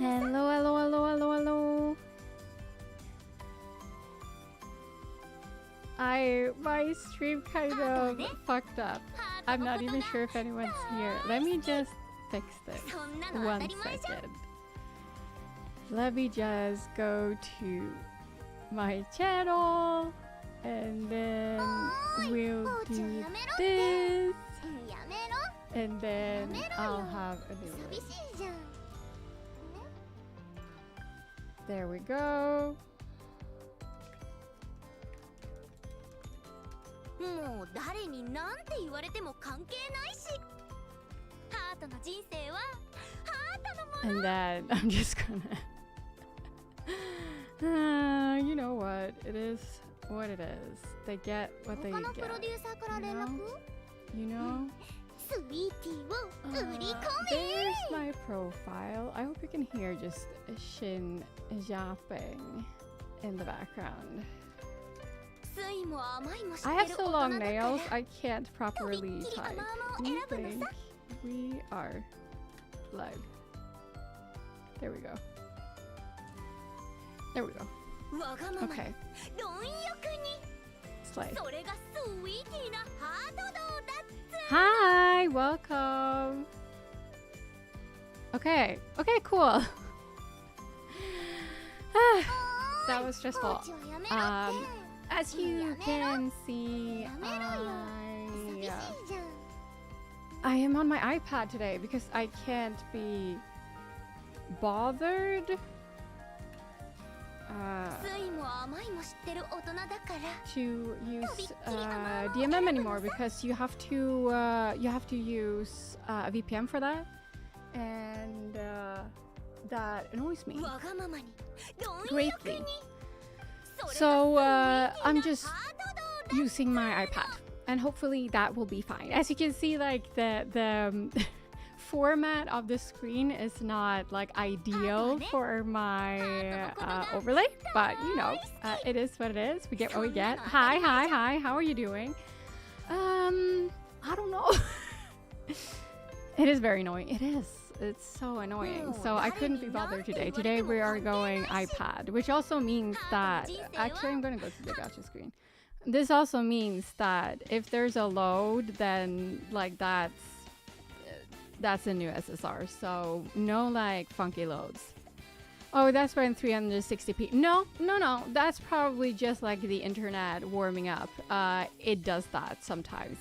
Hello, hello, hello, hello, hello. My stream kind of fucked up. I'm not even sure if anyone's here. Let me just fix this. 1 second. Let me just go to my channel and then we'll do this and then I'll have a new one. There we go. もう誰に何て言われても関係ないし、ハートの人生はハートのもの。 And then I'm just gonna you know what? It is what it is. They get what they 他のプロ get. デューサーから連絡？ You know? スイーティーを売り込 There's my profile. I hope you can hear just Shin yapping in the background. め。酸いも甘いも知って I る have 大 so 人 long だから。 nails, I can't properly とびっきり type. 甘々を You 選ぶの think さ。 we are lag. There we go. There we go. わがままに Okay. 貪欲に。 Slay. それがスイーティーなハート道だっつ。 Hi, welcome. Okay, okay, cool. That was stressful. 放置はやめろって。 As you can see, やめろよ。寂しいじゃん。 I am on my iPad today because I can't be bothered 酸いも甘いも知ってる大人だから。 to use DMM anymore because you have to use a VPN for that, and that annoys me わがままに貪欲 greatly. に。 So I'm just using my iPad, and hopefully that will be fine. As you can see, like the format of the screen is not like ideal for my overlay, but you know, it is what it is. We get what we get. Hi, hi, hi. How are you doing? I don't know. It is very annoying. It is. It's so annoying. So I couldn't be bothered today. Today we are going iPad, which also means that actually I'm going to go to the gacha screen. This also means that if there's a load, then like that's a new SSR. So no like funky loads. Oh, that's for in 360p. No. That's probably just like the internet warming up. It does that sometimes.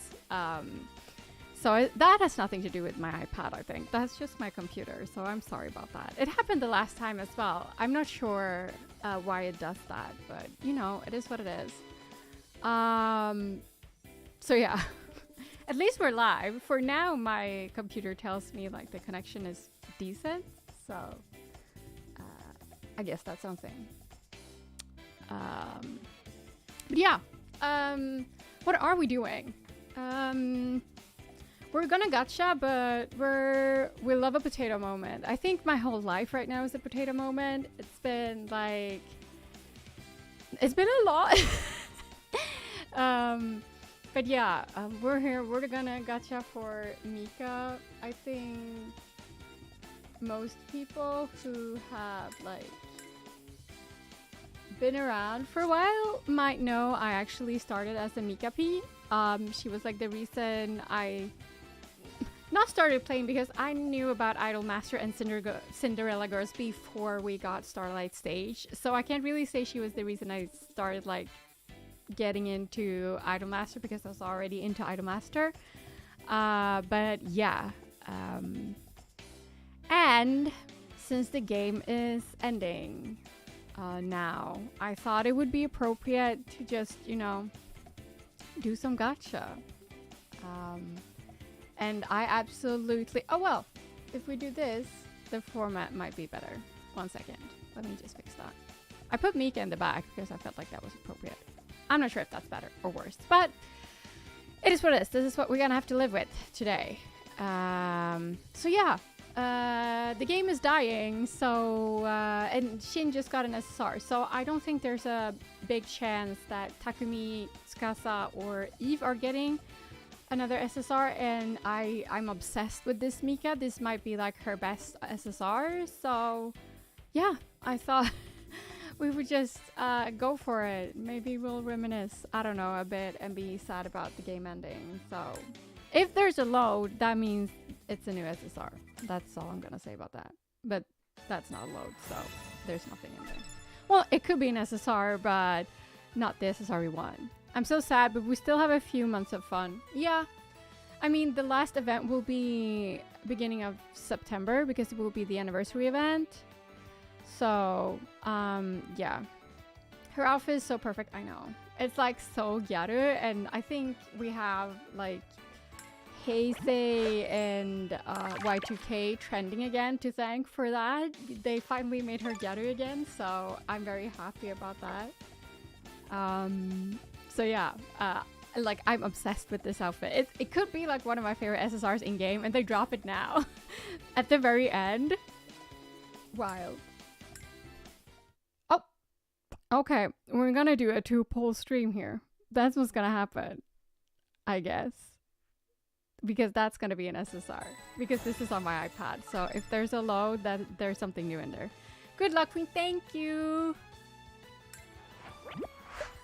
So that has nothing to do with my iPad, I think. That's just my computer, so I'm sorry about that. It happened the last time as well. I'm not sure why it does that, but you know, it is what it is. So yeah, at least we're live. For now, my computer tells me like the connection is decent, so I guess that's something. But yeah, what are we doing? We're gonna gacha, but we love a potato moment. I think my whole life right now is a potato moment. It's been like, it's been a lot. But yeah, we're here. We're gonna gacha for Mika. I think most people who have like been around for a while might know I actually started as a Mika P. She was like the reason I not started playing, because I knew about Idolmaster and Cinderella Girls before we got Starlight Stage. So I can't really say she was the reason I started like getting into Idolmaster, because I was already into Idolmaster. But yeah. And since the game is ending now, I thought it would be appropriate to just, you know, do some gacha. And I absolutely... Oh, well, if we do this, the format might be better. 1 second. Let me just fix that. I put Mika in the back because I felt like that was appropriate. I'm not sure if that's better or worse, but it is what it is. This is what we're gonna have to live with today. So yeah, the game is dying, so... and Shin just got an SSR, so I don't think there's a big chance that Takumi, Tsukasa, or Eve are getting another SSR, and I'm obsessed with this Mika. This might be like her best SSR, so yeah, I thought we would just go for it. Maybe we'll reminisce, I don't know, a bit and be sad about the game ending. So if there's a load, that means it's a new SSR. That's all I'm gonna say about that. But that's not a load, so there's nothing in there. Well, it could be an SSR, but not the SSR we want. I'm so sad, but we still have a few months of fun. Yeah. I mean, the last event will be beginning of September because it will be the anniversary event. So, yeah. Her outfit is so perfect, I know. It's like so gyaru, and I think we have like Heisei and Y2K trending again to thank for that. They finally made her gyaru again, so I'm very happy about that. So yeah, like I'm obsessed with this outfit. It could be like one of my favorite SSRs in game, and they drop it now at the very end. Wild. Oh, okay. We're gonna do a 2-poll stream here. That's what's gonna happen, I guess, because that's gonna be an SSR. Because this is on my iPad, so if there's a load, that there's something new in there. Good luck, Queen. Thank you.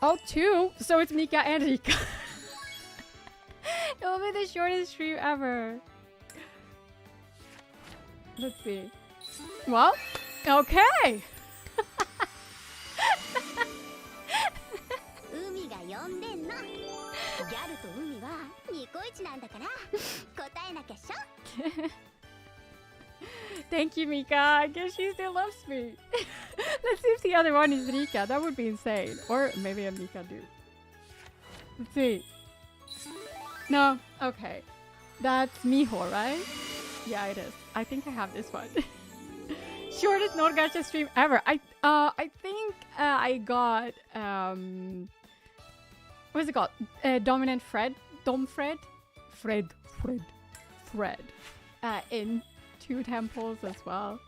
Oh, 2. So it's Mika and Rika. It will be the shortest stream ever. Let's see. Well, okay. 海が呼んでんの。ギャルと海はニコイチなんだから答えなきゃっしょ。Thank you, Mika. I guess she still loves me. Let's see if the other one is Rika. That would be insane. Or maybe a Mika dude. Let's see. No. Okay. That's Miho, right? Yeah, it is. I think I have this one. Shortest Nord Gacha stream ever. I think I got what is it called? Dominant Fred? Dom Fred? Fred. In 2 temples as well.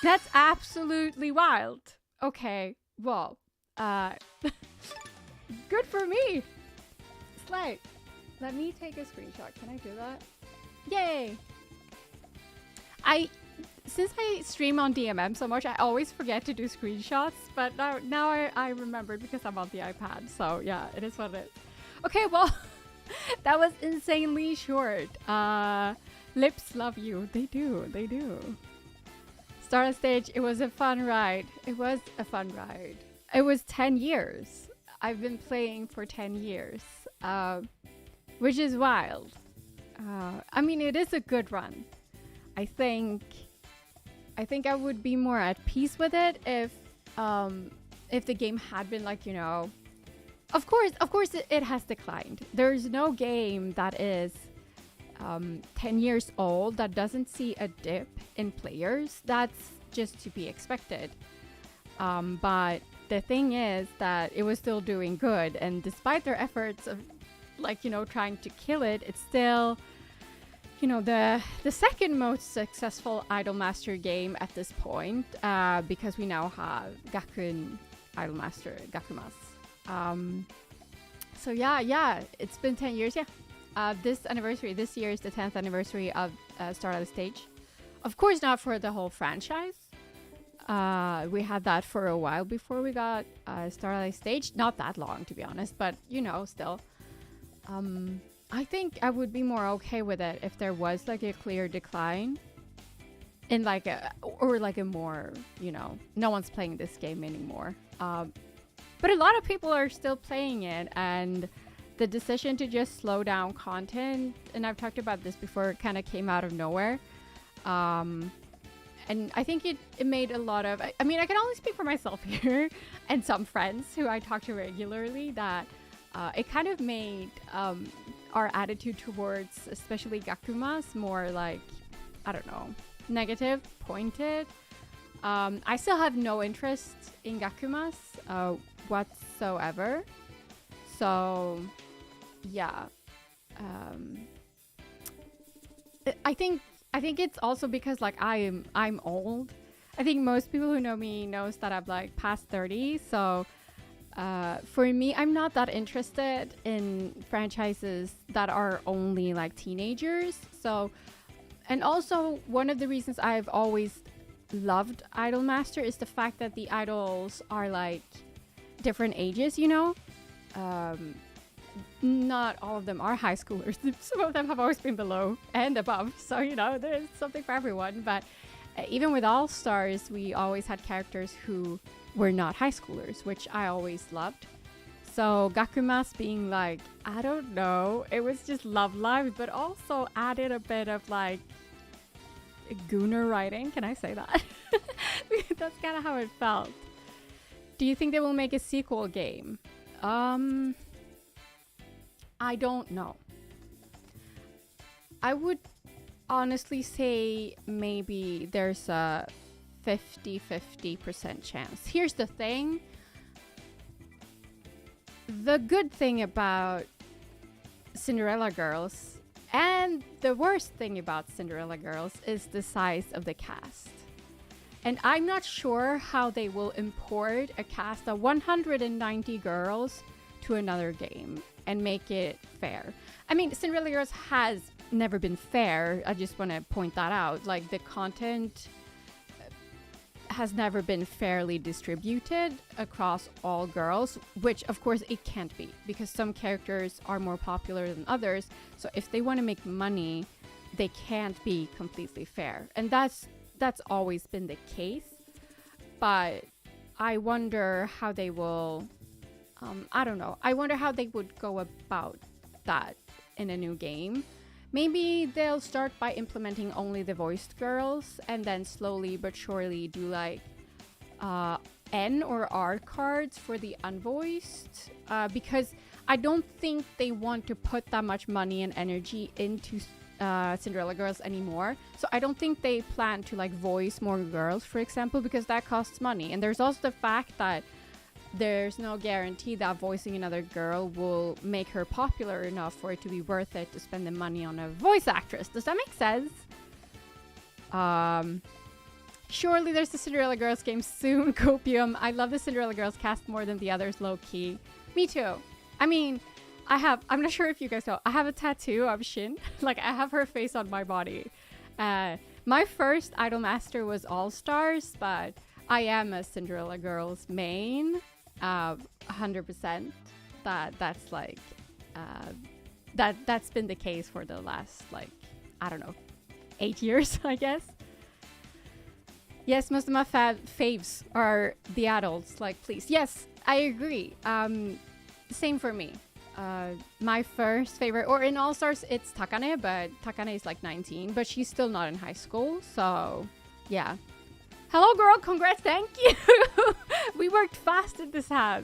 That's absolutely wild. Okay, well, good for me. Slay. Let me take a screenshot. Can I do that? Yay. Since I stream on DMM so much, I always forget to do screenshots, but now I remembered because I'm on the iPad. So yeah, it is what it is. Okay, well, that was insanely short. Lips love you. They do. Start stage, it was a fun ride. It was 10 years. I've been playing for 10 years, which is wild. I mean, it is a good run. I think I would be more at peace with it if the game had been like, you know, of course it has declined. There's no game that is 10 years old that doesn't see a dip in players. That's just to be expected. But the thing is that it was still doing good, and despite their efforts of, like, you know, trying to kill it, it's still, you know, the second most successful Idolmaster game at this point, because we now have Gakuen Idolmaster, Gakumas. So yeah, it's been 10 years, yeah. This year is the 10th anniversary of Starlight Stage. Of course, not for the whole franchise. We had that for a while before we got Starlight Stage. Not that long, to be honest, but, you know, still. I think I would be more okay with it if there was like a clear decline in like a more, you know, no one's playing this game anymore. But a lot of people are still playing it, and the decision to just slow down content, and I've talked about this before, kind of came out of nowhere. And I think it made a lot of, I mean, I can only speak for myself here and some friends who I talk to regularly, that it kind of made our attitude towards especially Gakumas more like, I don't know, negative, pointed. I still have no interest in Gakumas whatsoever. So yeah, I think it's also because like I'm old. I think most people who know me knows that I'm like past 30. So for me, I'm not that interested in franchises that are only like teenagers. So, and also one of the reasons I've always loved Idolmaster is the fact that the idols are like different ages, you know. Not all of them are high schoolers. Some of them have always been below and above, so you know there's something for everyone. But even with All Stars, we always had characters who were not high schoolers, which I always loved. So Gakumas being like, I don't know, it was just love live, but also added a bit of like gooner writing. Can I say that? That's kind of how it felt. Do you think they will make a sequel game? I don't know. I would honestly say maybe there's a 50% chance. Here's the thing. The good thing about Cinderella Girls and the worst thing about Cinderella Girls is the size of the cast. And I'm not sure how they will import a cast of 190 girls to another game and make it fair. I mean, Cinderella Girls has never been fair. I just want to point that out. Like, the content has never been fairly distributed across all girls, which of course it can't be because some characters are more popular than others. So if they want to make money, they can't be completely fair. And that's always been the case. But I wonder how they will I don't know. I wonder how they would go about that in a new game. Maybe they'll start by implementing only the voiced girls and then slowly but surely do like N or R cards for the unvoiced. Because I don't think they want to put that much money and energy into Cinderella Girls anymore. So I don't think they plan to like voice more girls, for example, because that costs money. And there's also the fact that there's no guarantee that voicing another girl will make her popular enough for it to be worth it to spend the money on a voice actress. Does that make sense? Surely there's the Cinderella Girls game soon, Copium. I love the Cinderella Girls cast more than the others, low-key. Me too. I mean, I'm not sure if you guys know, I have a tattoo of Shin. Like, I have her face on my body. My first Idolmaster was All Stars, but I am a Cinderella Girls main. 100%. That's like that's been the case for the last, like, I don't know, 8 years, I guess. Yes, most of my faves are the adults, like, please. Yes, I agree. Same for me. My first favorite, or in All Stars, it's Takane, but Takane is like 19, but she's still not in high school, so yeah. Hello, girl. Congrats. Thank you. We worked fast in this house.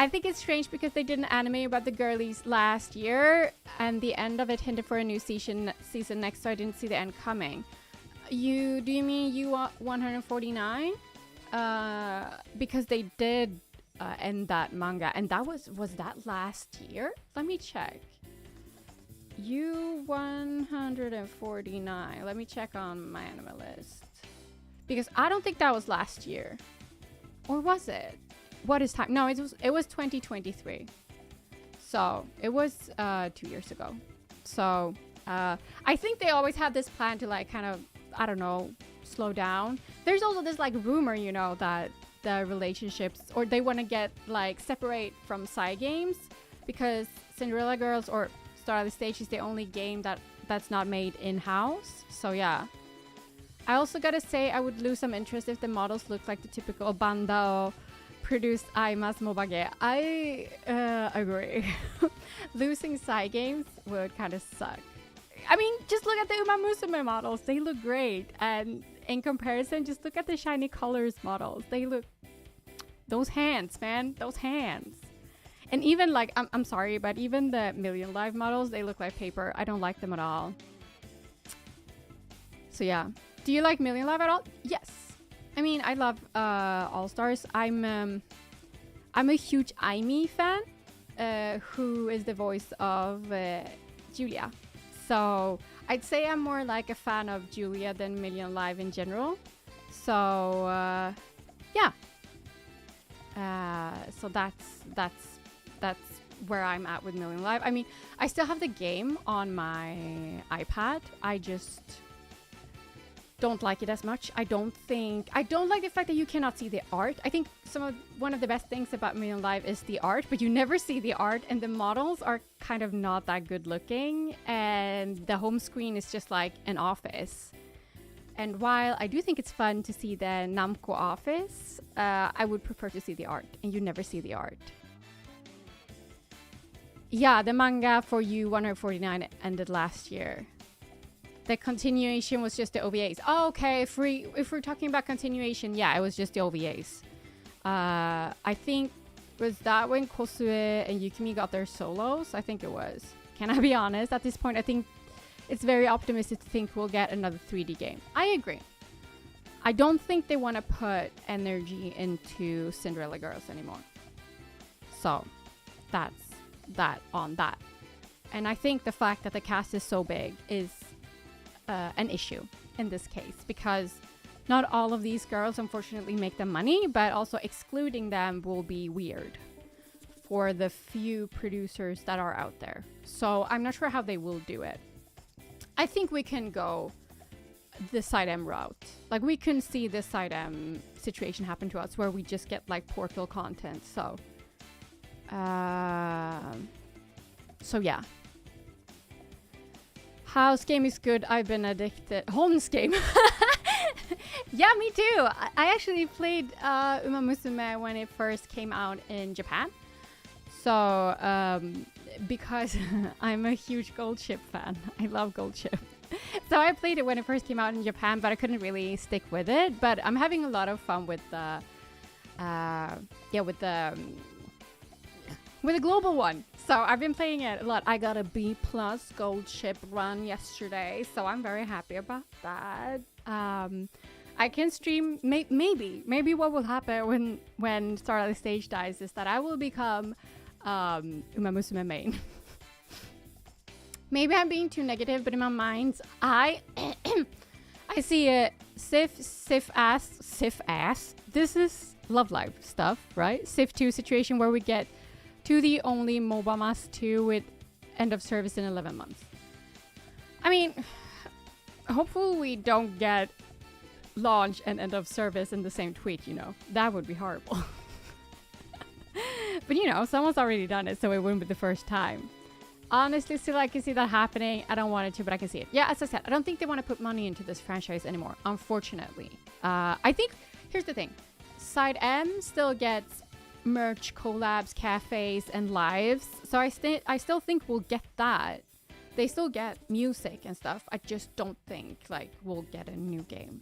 I think it's strange because they did an anime about the girlies last year, and the end of it hinted for a new season next, so I didn't see the end coming. Do you mean U149? Because they did end that manga, and that was that last year? Let me check. U149. Let me check on my anime list. Because I don't think that was last year. Or was it? What is time? No, it was 2023. So it was 2 years ago. So I think they always had this plan to like kind of, I don't know, slow down. There's also this like rumor, you know, that the relationships, or they want to get like separate from side games, because Cinderella Girls or Star of the Stage is the only game that's not made in-house. So yeah. I also gotta say, I would lose some interest if the models looked like the typical Bandao produced Aimas Mobage. I agree. Losing side games would kind of suck. I mean, just look at the Uma Musume models. They look great. And in comparison, just look at the Shiny Colors models. They look... Those hands, man. Those hands. And even like, I'm sorry, but even the Million Live models, they look like paper. I don't like them at all. So yeah. Do you like Million Live at all? Yes. I mean, I love All Stars. I'm a huge Aimee fan, who is the voice of Julia. So I'd say I'm more like a fan of Julia than Million Live in general. So yeah. So that's where I'm at with Million Live. I mean, I still have the game on my iPad. I just don't like it as much. I don't like the fact that you cannot see the art. I think one of the best things about Million Live is the art, but you never see the art, and the models are kind of not that good looking, and the home screen is just like an office. And while I do think it's fun to see the Namco office, I would prefer to see the art, and you never see the art. Yeah, the manga for U149 ended last year. The continuation was just the OVAs. Oh, okay, if we're talking about continuation, yeah, it was just the OVAs. I think, was that when Kosue and Yukimi got their solos? I think it was. Can I be honest? At this point, I think it's very optimistic to think we'll get another 3D game. I agree. I don't think they want to put energy into Cinderella Girls anymore. So, that's that on that. And I think the fact that the cast is so big is an issue in this case, because not all of these girls unfortunately make the money, but also excluding them will be weird for the few producers that are out there. So I'm not sure how they will do it. I think we can go the side M route. Like, we can see this side M situation happen to us where we just get like Portal content. So yeah. House game is good. I've been addicted. Homes game. Yeah, me too. I actually played Uma Musume when it first came out in Japan. So, because I'm a huge Gold Ship fan. I love Gold Ship. So I played it when it first came out in Japan, but I couldn't really stick with it. But I'm having a lot of fun with the global one. So I've been playing it a lot. I got a B+ Gold Ship run yesterday, so I'm very happy about that. I can stream, maybe what will happen when Starlight Stage dies is that I will become Uma Musume main. Maybe I'm being too negative, but in my mind, I see a Sif ass. This is Love Live stuff, right? Sif 2 situation where we get to the only MOBA Mass 2 with end of service in 11 months. I mean, hopefully we don't get launch and end of service in the same tweet, you know. That would be horrible. But you know, someone's already done it, so it wouldn't be the first time. Honestly, still I can see that happening. I don't want it to, but I can see it. Yeah, as I said, I don't think they want to put money into this franchise anymore, unfortunately. I think, here's the thing. Side M still gets merch, collabs, cafes, and lives. So I still think we'll get that. They still get music and stuff. I just don't think like we'll get a new game.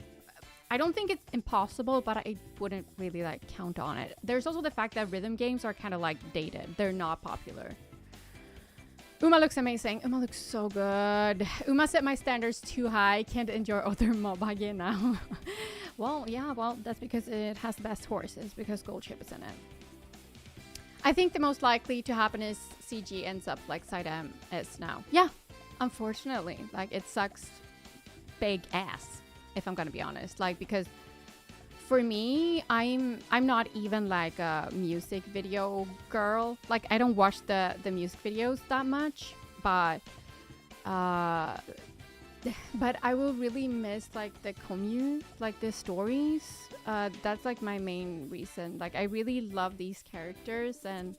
I don't think it's impossible, but I wouldn't really like count on it. There's also the fact that rhythm games are kind of like dated. They're not popular. Uma looks amazing. Uma looks so good. Uma set my standards too high. Can't enjoy other MOBA game now. Well, yeah, well, that's because it has the best horses, because Gold Ship is in it. I think the most likely to happen is CG ends up like Side M is now. Yeah, unfortunately. Like, it sucks big ass, if I'm gonna be honest. Like, because for me, I'm not even like a music video girl. Like, I don't watch the music videos that much, but I will really miss like the commune, like the stories. That's like my main reason. Like, I really love these characters, and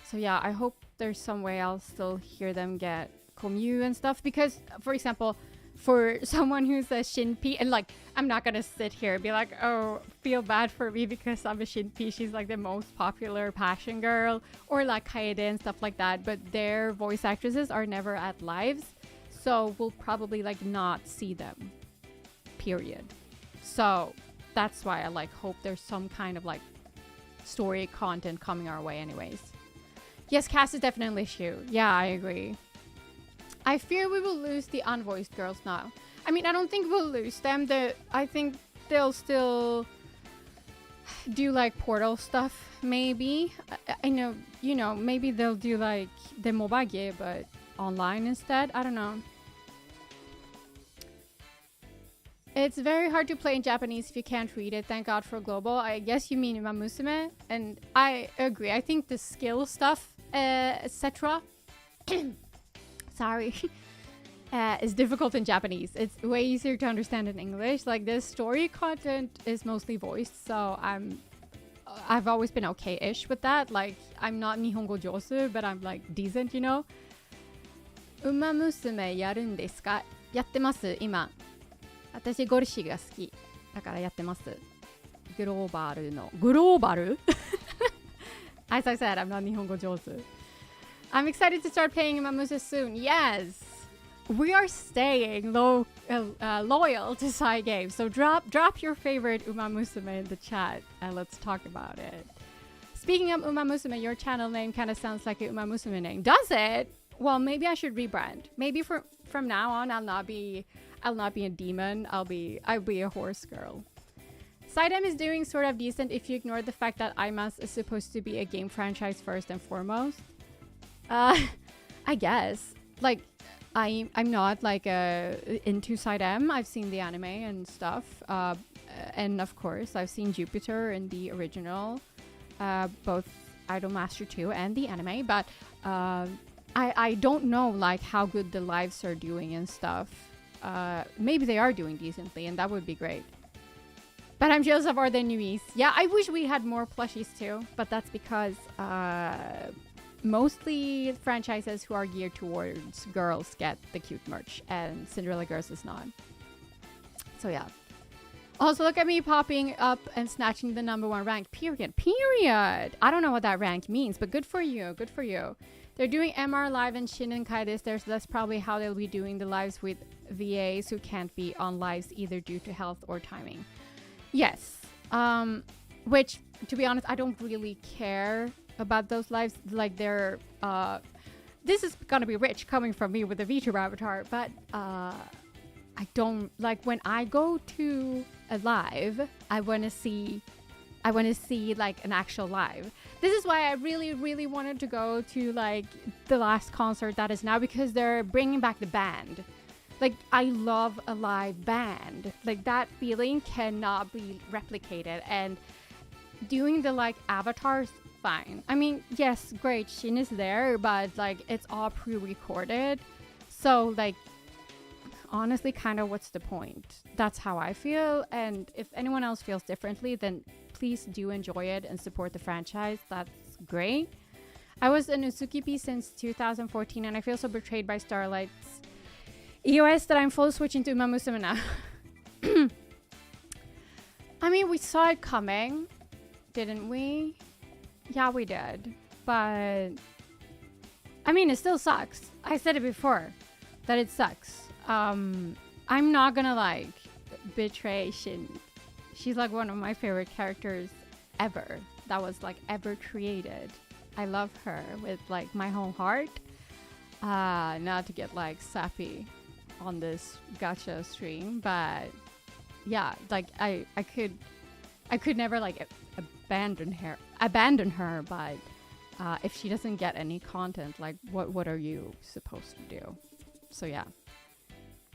so yeah, I hope there's some way I'll still hear them get commune and stuff. Because, for example, for someone who's a Shinpi, and like, I'm not gonna sit here and be like, oh, feel bad for me because I'm a Shinpi. She's like the most popular passion girl, or like Kaede and stuff like that. But their voice actresses are never at lives, so we'll probably like not see them. Period. So that's why I like hope there's some kind of like story content coming our way anyways. Yes, cast is definitely an issue. Yeah, I agree. I fear we will lose the unvoiced girls now. I mean, I don't think we'll lose them. I think they'll still do like Portal stuff, maybe. I know, you know, maybe they'll do like the Mobage, but online instead. I don't know. It's very hard to play in Japanese if you can't read it. Thank God for global. I guess you mean Uma Musume, and I agree. I think the skill stuff, etc. Sorry. is difficult in Japanese. It's way easier to understand in English. Like the story content is mostly voiced, so I've always been okay-ish with that. Like I'm not Nihongo Josu, but I'm like decent, you know. ウマ娘やるんですか？やってます今。私ゴルシが好きだからやってます。グローバルのグローバル As I said, I'm not Nihongo Josu. I'm excited to start playing Umamusa soon. Yes, we are staying loyal to Sai Games. So drop your favorite Umamusume in the chat and let's talk about it. Speaking of Umamusume, your channel name kind of sounds like a Umamusume name. Does it? Well, maybe I should rebrand. Maybe from now on, I'll not be a demon. I'll be a horse girl. Sidem is doing sort of decent if you ignore the fact that IMAS is supposed to be a game franchise first and foremost. I guess. Like, I'm not like into Sidem. I've seen the anime and stuff. And of course, I've seen Jupiter in the original, both Idolmaster 2 and the anime. But I don't know like how good the lives are doing and stuff. Maybe they are doing decently, and that would be great. But I'm jealous of all the newies. Yeah, I wish we had more plushies too, but that's because mostly franchises who are geared towards girls get the cute merch, and Cinderella Girls is not. So yeah. Also, look at me popping up and snatching the #1 rank. Period. I don't know what that rank means, but good for you. Good for you. They're doing MR Live and Shinenkai this there, so that's probably how they'll be doing the lives with VAs who can't be on lives either due to health or timing. Yes. Which, to be honest, I don't really care about those lives. Like, they're... this is gonna be rich coming from me with the VTuber avatar, but I don't... Like, when I go to a live, I want to see like an actual live. This is why I really wanted to go to like the last concert that is now, because they're bringing back the band. Like, I love a live band. Like, that feeling cannot be replicated, and doing the like avatars, fine. I mean, yes, great, Shin is there, but like it's all pre-recorded, so like honestly, kind of what's the point? That's how I feel, and if anyone else feels differently, then please do enjoy it and support the franchise. That's great. I was an Usukipi since 2014, and I feel so betrayed by Starlight's EOS that I'm full switching to Umamusume now. I mean, we saw it coming, didn't we? Yeah, we did. But I mean, it still sucks. I said it before that it sucks. I'm not gonna like betray Shin. She's like one of my favorite characters ever. That was like ever created. I love her with like my whole heart. Not to get like sappy on this gacha stream, but yeah, like I could never like abandon her, but if she doesn't get any content, like what are you supposed to do? So yeah.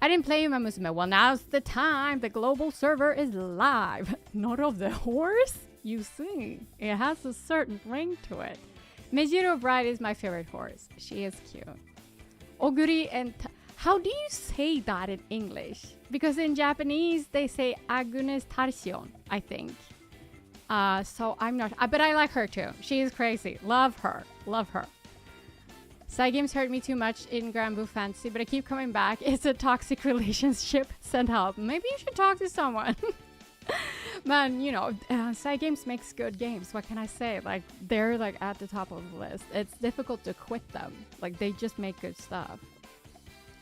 I didn't play Musume. Well, now's the time. The global server is live. Not of the horse? You see, it has a certain ring to it. Mejiro Bride is my favorite horse. She is cute. Oguri and... How do you say that in English? Because in Japanese, they say Agnes Tarsion, I think. So I'm not... but I like her too. She is crazy. Love her. Love her. Side games hurt me too much in Grand Blue Fantasy, but I keep coming back. It's a toxic relationship. Send help. Maybe you should talk to someone. Man, you know, side games makes good games. What can I say? Like, they're like at the top of the list. It's difficult to quit them. Like, they just make good stuff.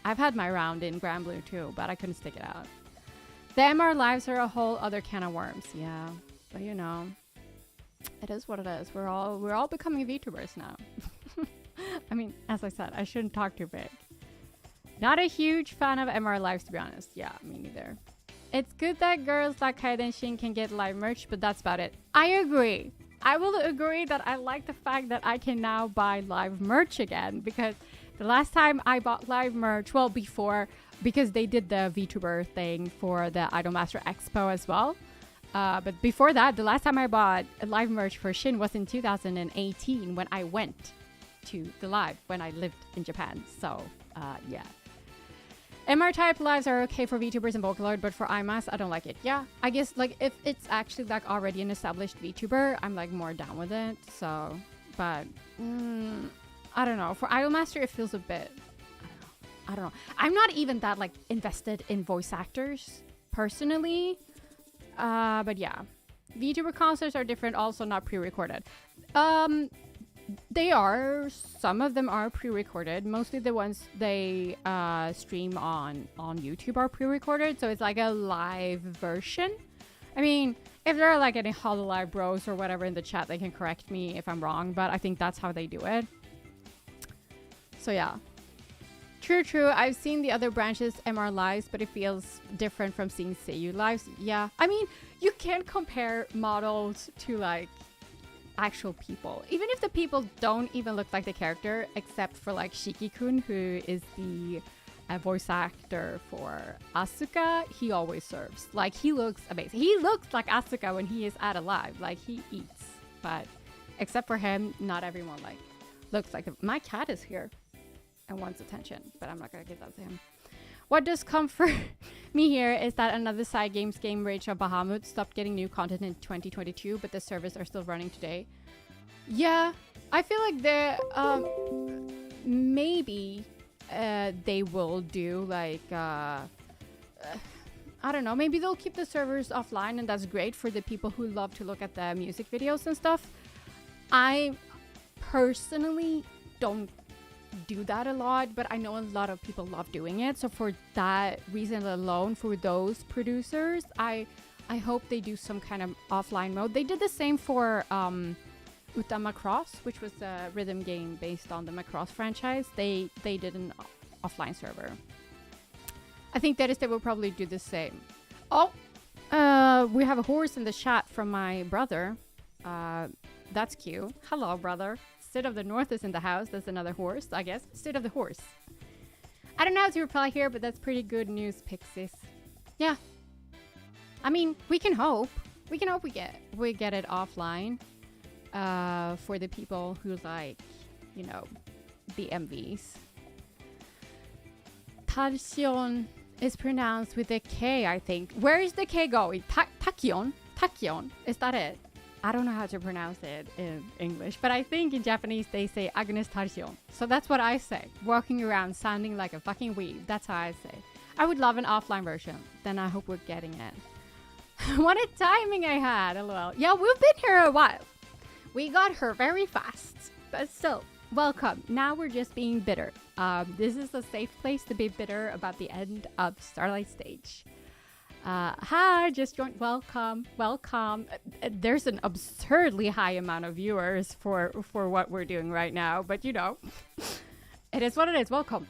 I've had my round in Grand Blue too, but I couldn't stick it out. The MR lives are a whole other can of worms. Yeah, but you know, it is what it is. We're all becoming VTubers now. I mean, as I said, I shouldn't talk too big. Not a huge fan of MR lives, to be honest. Yeah, me neither. It's good that girls like Kaiden Shin can get live merch, but that's about it. I agree. I will agree that I like the fact that I can now buy live merch again, because the last time I bought live merch, well, before, because they did the VTuber thing for the Idolmaster Expo as well. But before that, the last time I bought a live merch for Shin was in 2018 when I went to the live when I lived in Japan. So, yeah. MR type lives are okay for VTubers and Vocaloid, but for IMAS, I don't like it. Yeah, I guess like if it's actually like already an established VTuber, I'm like more down with it. So, but I don't know. For Idolmaster, it feels a bit. I don't know. I'm not even that like invested in voice actors personally. But yeah, VTuber concerts are different. Also, not pre-recorded. They are, some of them are pre-recorded. Mostly the ones they stream on YouTube are pre-recorded, so it's like a live version. I mean, if there are like any HoloLive bros or whatever in the chat, they can correct me if I'm wrong, but I think that's how they do it. So yeah. True. I've seen the other branches MR lives, but it feels different from seeing Seiyu lives. Yeah. I mean, you can't compare models to like actual people, even if the people don't even look like the character, except for like Shiki-kun, who is the voice actor for Asuka. He always serves. Like, he looks amazing. He looks like Asuka when he is at a live. Like, he eats. But except for him, not everyone like looks like him. My cat is here and wants attention, but I'm not gonna give that to him. What does comfort me here is that another side games game, Rage of Bahamut, stopped getting new content in 2022, but the servers are still running today. Yeah, I feel like maybe they will do like, I don't know, maybe they'll keep the servers offline, and that's great for the people who love to look at the music videos and stuff. I personally don't do that a lot, but I know a lot of people love doing it, so for that reason alone, for those producers, I hope they do some kind of offline mode. They did the same for Uta Macross, which was a rhythm game based on the Macross franchise. They did an offline server. I think that is, they will probably do the same. Oh, we have a horse in the chat from my brother. That's cute. Hello, brother. State of the North is in the house. That's another horse, I guess. State of the Horse. I don't know how to reply here, but that's pretty good news, Pixies. Yeah. I mean, we can hope. We can hope we get it offline. For the people who like, you know, the MVs. Tachion is pronounced with a K, I think. Where is the K going? Takion? Takion? Is that it? I don't know how to pronounce it in English, but I think in Japanese they say Agnes Tachion. So that's what I say. Walking around sounding like a fucking weeb. That's how I say. I would love an offline version. Then I hope we're getting it. What a timing I had, lol. Yeah, we've been here a while. We got her very fast. But still, welcome. Now we're just being bitter. This is a safe place to be bitter about the end of Starlight Stage. Hi, just joined. Welcome. There's an absurdly high amount of viewers for what we're doing right now, but you know, it is what it is. Welcome.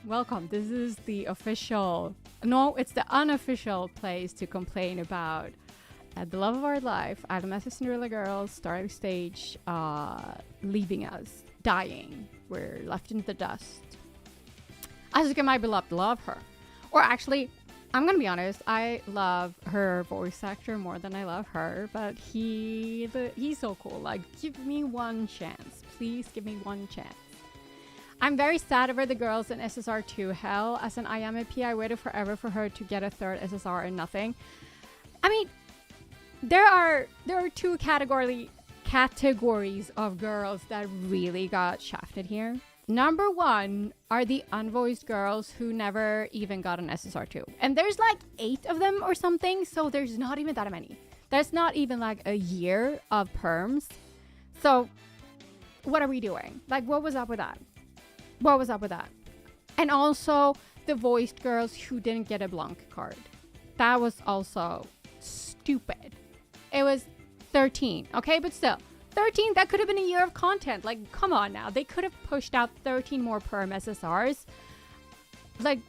This is the official, no, it's the unofficial place to complain about the love of our life, Idolmaster Cinderella Girls, Starlight Stage, leaving us, dying. We're left in the dust. Asuka, my beloved, love her. Or actually, I'm gonna be honest, I love her voice actor more than I love her, but he's so cool. Like, give me one chance. Please give me one chance. I'm very sad over the girls in SSR2 hell. As an IMAP, I waited forever for her to get a third SSR and nothing. I mean, there are two categories of girls that really got shafted here. Number one are the unvoiced girls who never even got an SSR2. And there's like 8 of them or something, so there's not even that many. There's not even like a year of perms. So what are we doing? Like, what was up with that? And also the voiced girls who didn't get a Blanc card. That was also stupid. It was 13, okay? But still. 13, that could have been a year of content. Like, come on now. They could have pushed out 13 more perm SSRs. Like,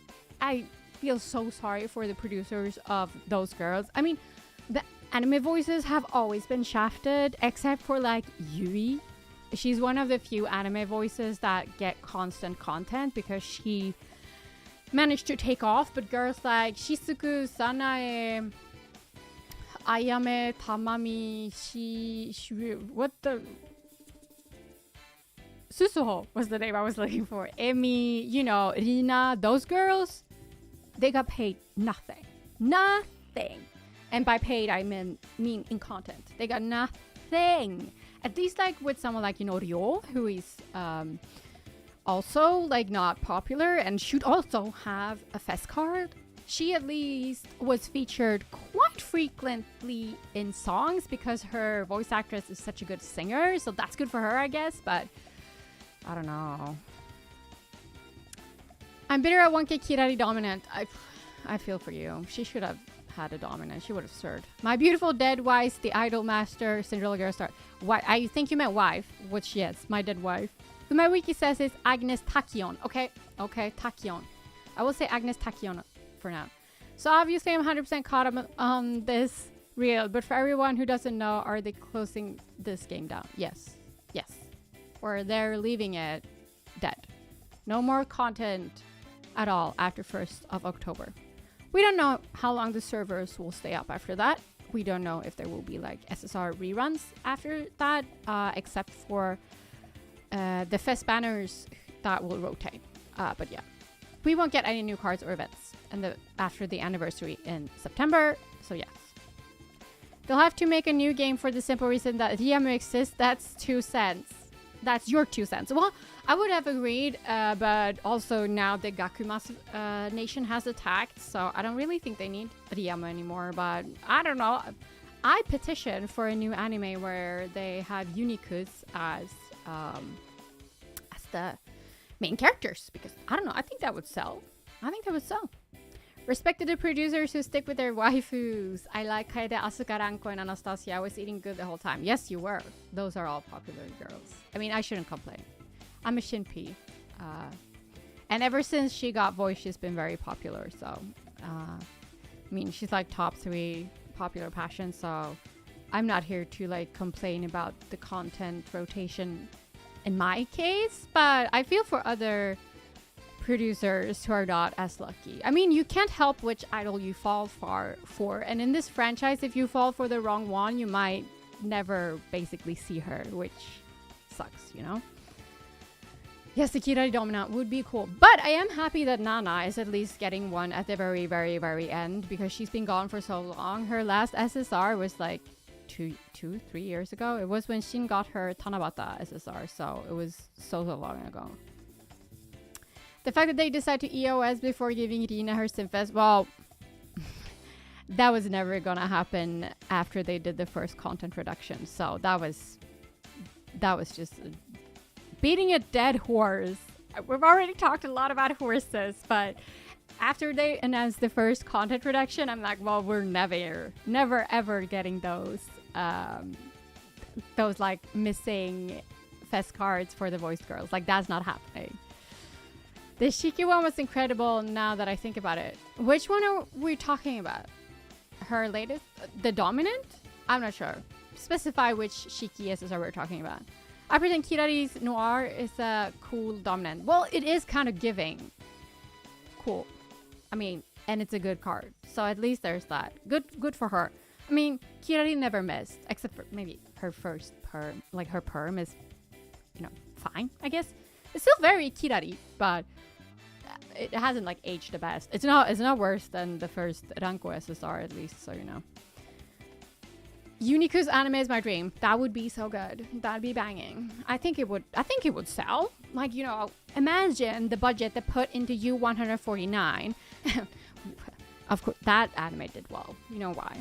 I feel so sorry for the producers of those girls. I mean, the anime voices have always been shafted, except for, like, Yui. She's one of the few anime voices that get constant content because she managed to take off. But girls like Shizuku, Sanae, Ayame, Tamami, what the... Susuho was the name I was looking for. Emi, you know, Rina, those girls, they got paid nothing. Nothing. And by paid, I mean in content. They got nothing. At least like with someone like, Ryo, who is also like not popular and should also have a fest card. She at least was featured quite frequently in songs because her voice actress is such a good singer. So that's good for her, I guess. But I don't know. I'm bitter at 1K Kirari dominant. I feel for you. She should have had a dominant. She would have served. My beautiful dead wife, the Idolmaster, Cinderella Girl Star. Why? I think you meant wife, which yes, my dead wife. Who my wiki says is Agnes Takion. Okay, Takion. I will say Agnes Takion for now. So obviously I'm 100% caught up on this reel, but for everyone who doesn't know, are they closing this game down? Yes. Or they're leaving it dead. No more content at all after 1st of October. We don't know how long the servers will stay up after that. We don't know if there will be like SSR reruns after that, except for the fest banners that will rotate. But yeah, we won't get any new cards or events after the anniversary in September. So yes, they'll have to make a new game for the simple reason that Riamu exists. That's 2 cents. That's your 2 cents. Well, I would have agreed, but also now the Gakumas nation has attacked, so I don't really think they need Riamu anymore. But I don't know. I petitioned for a new anime where they have Unikus as the main characters, because I don't know. I think that would sell. Respect to the producers who stick with their waifus. I like Kaede, Asuka, Ranko, and Anastasia. I was eating good the whole time. Yes, you were. Those are all popular girls. I mean, I shouldn't complain. I'm a Shinpei. And ever since she got voice, she's been very popular. So, I mean, she's like top 3 popular passion. So, I'm not here to like complain about the content rotation in my case. But I feel for other producers who are not as lucky. I mean, you can't help which idol you fall for. And in this franchise, if you fall for the wrong one, you might never basically see her, which sucks, Yes, the Kirari dominant would be cool. But I am happy that Nana is at least getting one at the very, very, very end, because she's been gone for so long. Her last SSR was like 3 years ago. It was when Shin got her Tanabata SSR, so it was so long ago. The fact that they decided to EOS before giving Rina her Simfest, well, that was never gonna happen after they did the first content reduction. So that was just beating a dead horse. We've already talked a lot about horses, but after they announced the first content reduction, I'm like, well, we're never ever getting those like missing fest cards for the voiced girls. Like, that's not happening. The Shiki one was incredible now that I think about it. Which one are we talking about? Her latest? The dominant? I'm not sure. Specify which Shiki SSR we're talking about. I pretend Kirari's Noir is a cool dominant. Well, it is kind of giving. Cool. I mean, and it's a good card. So at least there's that. Good for her. I mean, Kirari never missed. Except for maybe her first perm. Like, her perm is, fine, I guess. It's still very Kirari, but it hasn't like aged the best. It's not worse than the first Ranko SSR, at least, so you know. Uniku's anime is my dream. That would be so good. That'd be banging. I think it would sell. Like, imagine the budget they put into U149. Of course, that anime did well. You know why?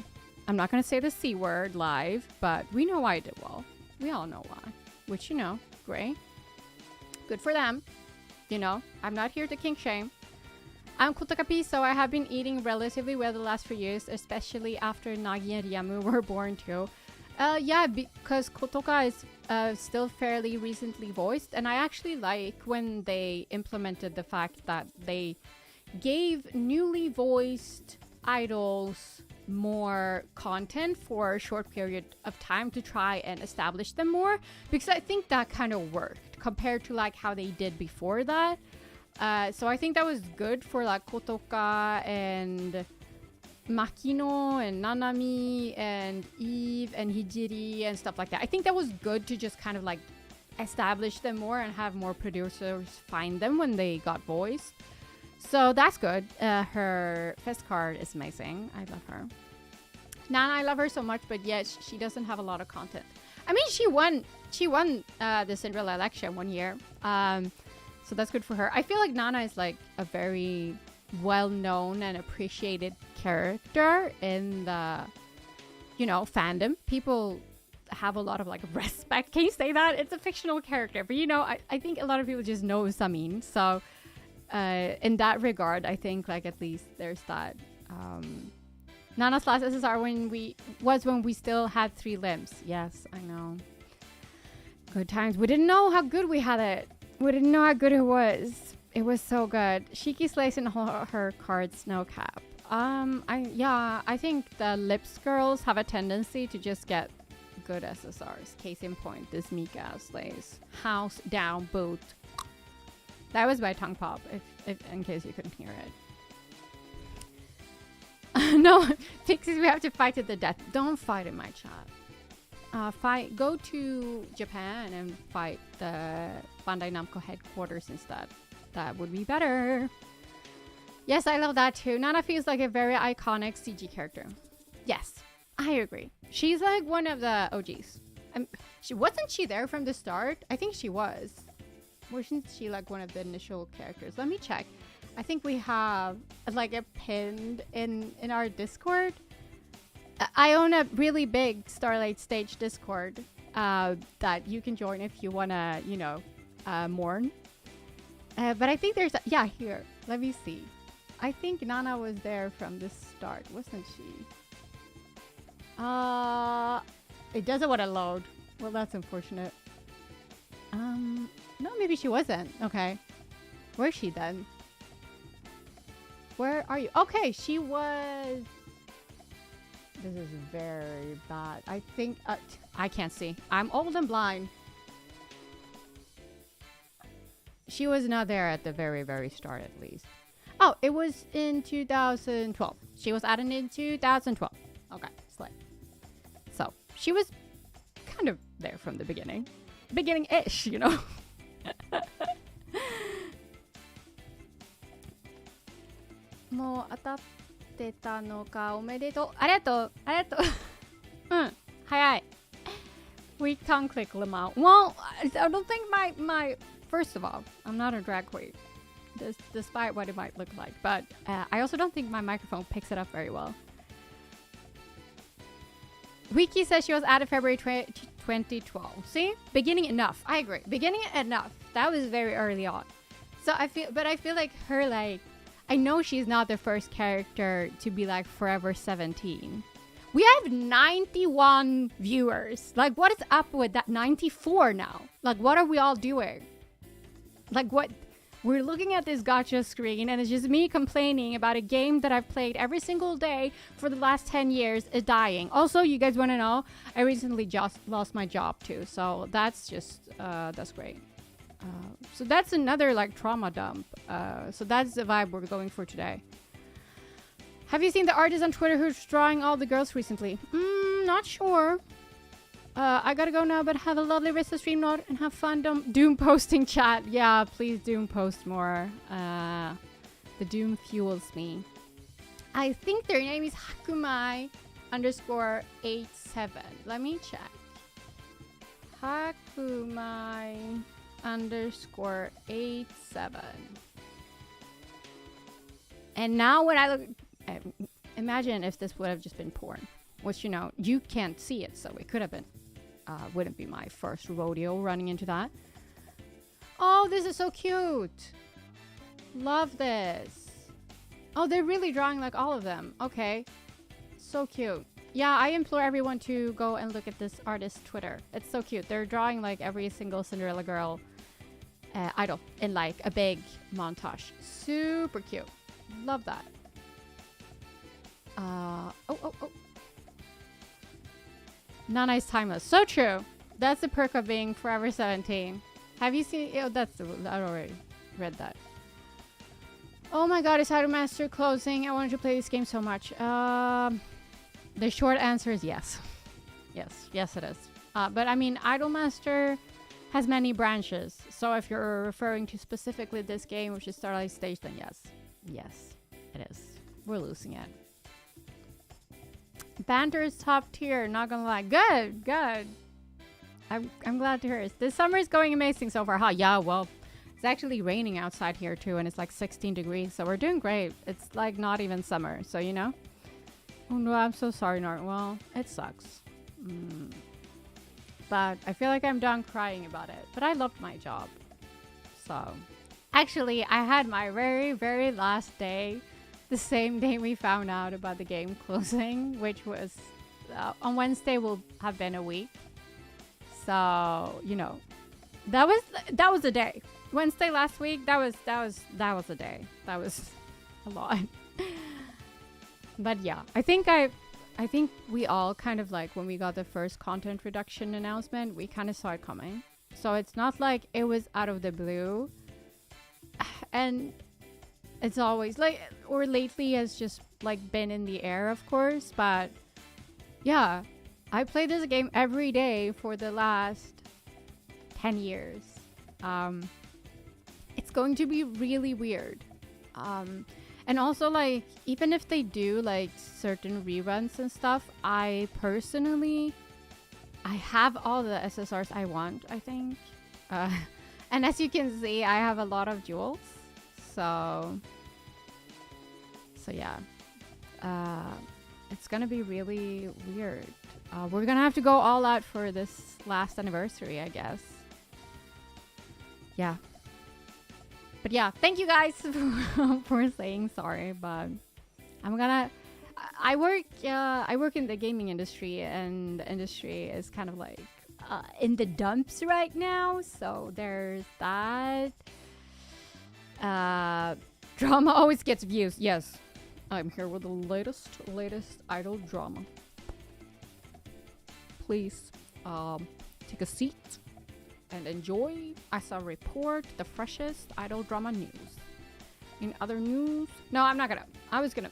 I'm not gonna say the C word live, but we know why it did well. We all know why. Which, great. Good for them. I'm not here to kink shame. I'm Kotokapi, so I have been eating relatively well the last few years, especially after Nagi and Ryamu were born too. Yeah, because Kotoka is still fairly recently voiced, and I actually like when they implemented the fact that they gave newly voiced idols more content for a short period of time to try and establish them more, because I think that kind of worked compared to like how they did before that. So I think that was good for like Kotoka and Makino and Nanami and Eve and Hijiri and stuff like that. I think that was good to just kind of like establish them more and have more producers find them when they got voiced. So that's good. Her fist card is amazing. I love her. Nana, I love her so much, but yet she doesn't have a lot of content. I mean, she won the Cinderella election one year. So that's good for her. I feel like Nana is like a very well-known and appreciated character in the, you know, fandom. People have a lot of like respect. Can you say that? It's a fictional character, but you know, I think a lot of people just know Samin. So in that regard, I think like at least there's that. Nana's last SSR when we still had 3 limbs. Yes, I know. Good times. We didn't know how good we had it. We didn't know how good it was. It was so good. Shiki slays in her card Snow Cap. I think the Lips girls have a tendency to just get good SSRs. Case in point, this Mika slays. House down boot. That was by tongue pop, if in case you couldn't hear it. No, Pixies, we have to fight to the death. Don't fight in my chat. Go to Japan and fight the Bandai Namco headquarters instead. That would be better. Yes, I love that too. Nana feels like a very iconic CG character. Yes, I agree. She's like one of the OGs. Wasn't she there from the start? I think she was. Wasn't she like one of the initial characters? Let me check. I think we have like a pinned in our Discord. I own a really big Starlight Stage Discord that you can join if you want to, you know, mourn. But I think there's... yeah, here. Let me see. I think Nana was there from the start, wasn't she? It doesn't want to load. Well, that's unfortunate. No, maybe she wasn't. Okay. Where's she then? Where are you? Okay, she was... This is very bad. I think... I can't see. I'm old and blind. She was not there at the very, very start, at least. Oh, it was in 2012. She was added in 2012. Okay, slay. So, she was kind of there from the beginning. Beginning-ish, you know? もう当たってたのかおめでとうありがとうありがとううん早い We can't click Lamau. Well, I don't think my first of all, I'm not a drag queen, despite what it might look like, but I also don't think my microphone picks it up very well. Wiki says she was added February 2012. See? Beginning enough. I agree. Beginning enough. That was very early on. So I feel like her, like, I know she's not the first character to be like forever 17. We have 91 viewers. Like, what is up with that? 94 now. Like, what are we all doing? Like, what? We're looking at this gacha screen and it's just me complaining about a game that I've played every single day for the last 10 years is dying. Also, you guys want to know, I recently just lost my job too. So that's just, that's great. So that's another like trauma dump. So that's the vibe we're going for today. Have you seen the artist on Twitter who's drawing all the girls recently? Not sure. I gotta go now, but have a lovely rest of the stream note and have fun Doom posting chat. Yeah, please Doom post more. The Doom fuels me. I think their name is Hakumai _87. Let me check. Hakumai _87. And now when I look... imagine if this would have just been porn. Which, you know, you can't see it, so it could have been. Wouldn't be my first rodeo running into that. Oh, this is so cute. Love this. Oh, they're really drawing like all of them. Okay. So cute. Yeah, I implore everyone to go and look at this artist's Twitter. It's so cute. They're drawing like every single Cinderella girl idol in like a big montage. Super cute. Love that. Oh. Nana is timeless. So true. That's the perk of being forever 17. Have you seen... Oh, I already read that. Oh my god, is Idolmaster closing? I wanted to play this game so much. The short answer is yes. Yes it is. But I mean, Idolmaster has many branches. So if you're referring to specifically this game, which is Starlight Stage, then yes. Yes, it is. We're losing it. Banter is top tier, not gonna lie. Good, good. I'm glad to hear it. This summer is going amazing so far. Huh? Yeah, well, it's actually raining outside here too, and it's like 16 degrees, so we're doing great. It's like not even summer, so you know. Oh no, I'm so sorry, Nart. Well, it sucks. But I feel like I'm done crying about it. But I loved my job. So, actually, I had my very, very last day the same day we found out about the game closing, which was on Wednesday will have been a week. So, you know, that was the day. Wednesday last week, that was the day. That was a lot. But yeah, I think we all kind of like when we got the first content reduction announcement, we kind of saw it coming. So it's not like it was out of the blue. And it's always like, or lately has just like been in the air, of course. But yeah, I played this game every day for the last 10 years. It's going to be really weird. And also, like, even if they do like certain reruns and stuff, I have all the SSRs I want, I think. And as you can see, I have a lot of jewels. So yeah. It's gonna be really weird. We're gonna have to go all out for this last anniversary, I guess. Yeah. But yeah, thank you guys for saying sorry, but I work in the gaming industry, and the industry is kind of like in the dumps right now, so there's that. Drama always gets views. Yes, I'm here with the latest idol drama. Please take a seat and enjoy as I report the freshest idol drama news. In other news, no, I'm not gonna say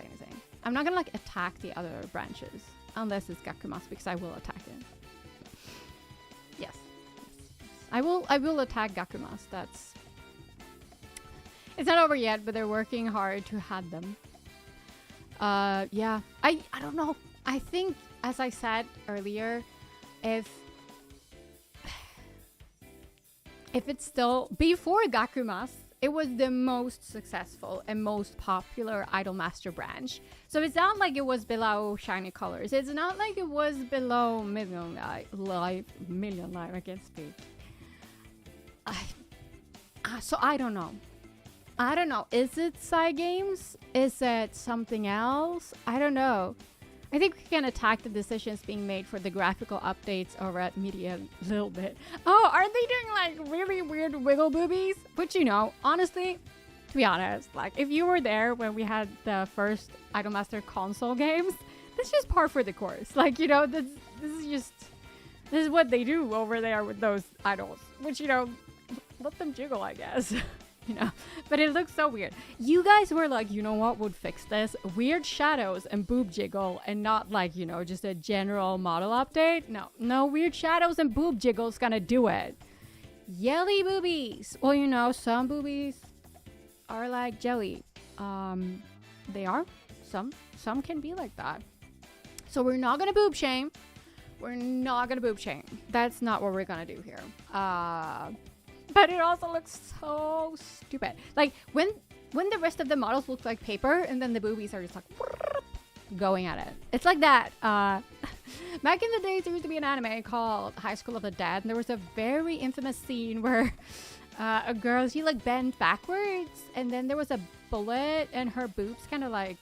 anything. I'm not gonna like attack the other branches unless it's Gakumas, because I will attack it. Yes. I will attack Gakumas. It's not over yet, but they're working hard to have them. Yeah, I don't know. I think, as I said earlier, if it's still before Gakumas, it was the most successful and most popular Idolmaster branch. So it's not like it was below Shiny Colors. It's not like it was below Million Life. I can't speak. So I don't know. Is it side games? Is it something else? I don't know. I think we can attack the decisions being made for the graphical updates over at Media a little bit. Oh, are they doing like really weird wiggle boobies? Which, you know, honestly, to be honest, like if you were there when we had the first Idolmaster console games, that's just par for the course. Like, you know, this is what they do over there with those idols. Which, you know, let them jiggle, I guess. You know, but it looks so weird. You guys were like, you know what would fix this? Weird shadows and boob jiggle, and not like, you know, just a general model update. No weird shadows and boob jiggle's gonna do it. Jelly boobies. Well, you know, some boobies are like jelly. They are. Some can be like that. So we're not gonna boob shame. That's not what we're gonna do here. But it also looks so stupid. Like when the rest of the models look like paper, and then the boobies are just like going at it. It's like that. Back in the days, there used to be an anime called High School of the Dead, and there was a very infamous scene where a girl, she like bent backwards, and then there was a bullet, and her boobs kind of like,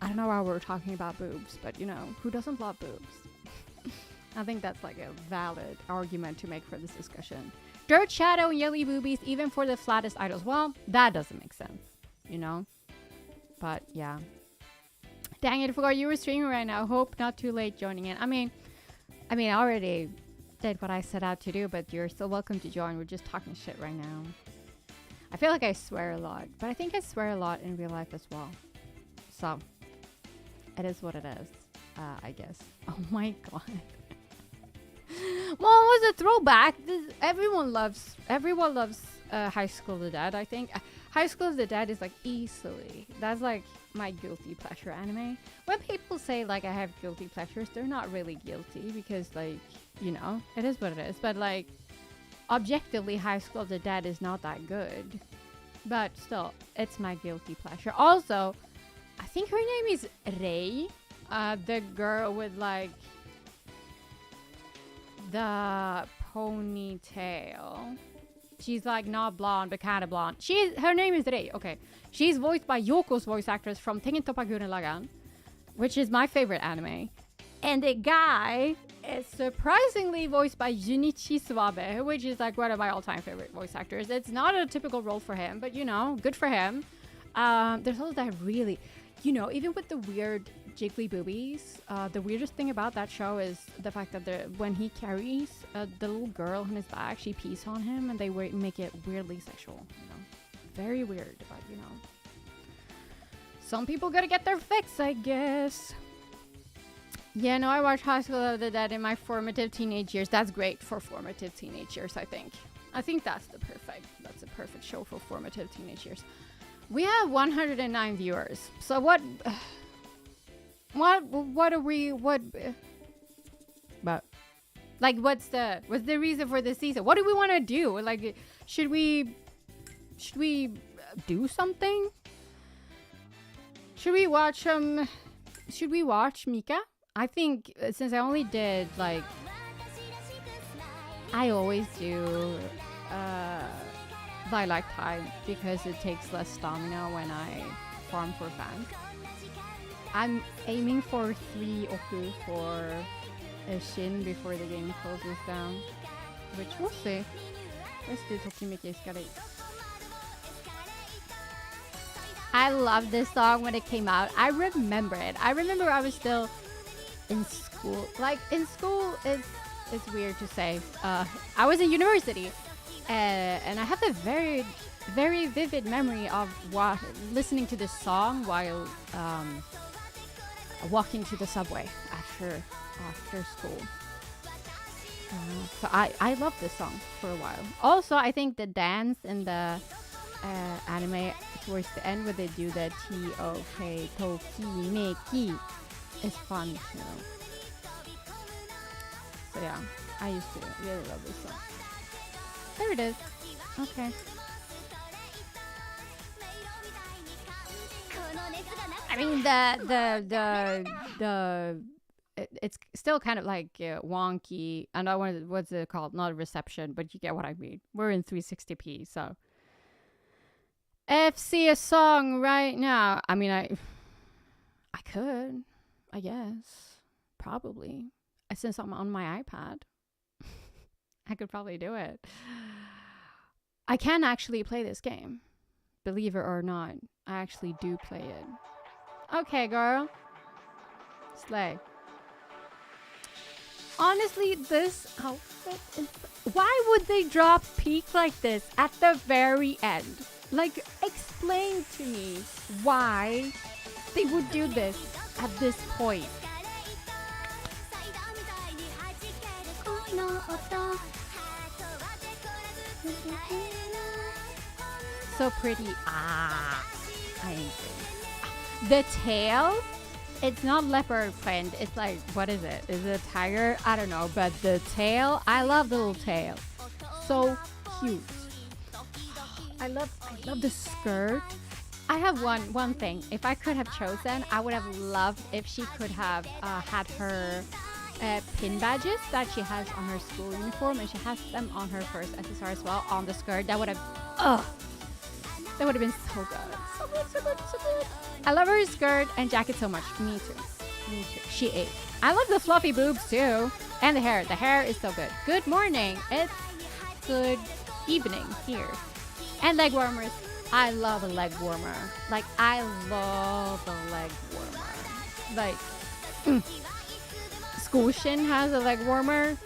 I don't know why we're talking about boobs, but you know, who doesn't love boobs? I think that's like a valid argument to make for this discussion. Dirt shadow and yellow boobies, even for the flattest idols. Well, that doesn't make sense, you know? But yeah. Dang it, I forgot you were streaming right now. Hope not too late joining in. I mean, I already did what I set out to do, but you're still welcome to join. We're just talking shit right now. I feel like I swear a lot, but I think I swear a lot in real life as well. So, it is what it is, I guess. Oh my god. Well, it was a throwback. Everyone loves High School of the Dead, I think. High School of the Dead is like easily, that's like my guilty pleasure anime. When people say like I have guilty pleasures, they're not really guilty because like, you know, it is what it is. But like objectively, High School of the Dead is not that good. But still, it's my guilty pleasure. Also, I think her name is Rei. The girl with like the ponytail. She's like not blonde, but kind of blonde. Her name is Rei. Okay, she's voiced by Yoko's voice actress from Tengen Toppa Gurren Lagann, which is my favorite anime. And the guy is surprisingly voiced by Junichi Suwabe, which is like one of my all-time favorite voice actors. It's not a typical role for him, but you know, good for him. There's also that really, you know, even with the weird jiggly boobies, the weirdest thing about that show is the fact that when he carries the little girl on his back, she pees on him, and they make it weirdly sexual. You know, very weird, but you know, some people gotta get their fix, I guess. Yeah, no, I watched High School of the Dead in my formative teenage years. That's great for formative teenage years, I think. I think that's a perfect show for formative teenage years. We have 109 viewers. So what are we, but like, what's the reason for this season? What do we want to do? Like, should we do something? Should we watch Mika? I think since I only did like, I always do lilac time because it takes less stamina when I farm for fans. I'm aiming for 3 oku for a shin before the game closes down, which we'll see. Let's do Tokimeki Escalate. I loved this song when it came out. I remember it. I remember I was still in school. Like, in school, it's weird to say. I was in university, and I have a very, very vivid memory of listening to this song while walking to the subway after school. So I loved this song for a while. Also, I think the dance in the anime towards the end where they do the T-O-K, Tokimeki, is fun, you know. So yeah, I used to really love this song. There it is. Okay. I mean, it's still kind of like wonky. I know what's it called? Not reception, but you get what I mean. We're in 360p, so FC a song right now. I mean, I could, I guess, probably, since I'm on my iPad. I could probably do it. I can actually play this game, believe it or not. I actually do play it. Okay, girl. Slay. Honestly, this outfit is... Why would they drop Peak like this at the very end? Like, explain to me why they would do this at this point. So pretty. I ain't good. The tail, it's not leopard print. It's like, what is it? Is it a tiger? I don't know. But the tail, I love the little tail. So cute. I love the skirt. I have one thing. If I could have chosen, I would have loved if she could have had her pin badges that she has on her school uniform, and she has them on her first SSR as well on the skirt. That would have, that would have been so good. So good, so good, so good. I love her skirt and jacket so much. Me too. Me too. She ate. I love the fluffy boobs too. And the hair. The hair is so good. Good morning. It's good evening here. And leg warmers. I love a leg warmer. Like, I love a leg warmer. Like, Scotian has a leg warmer.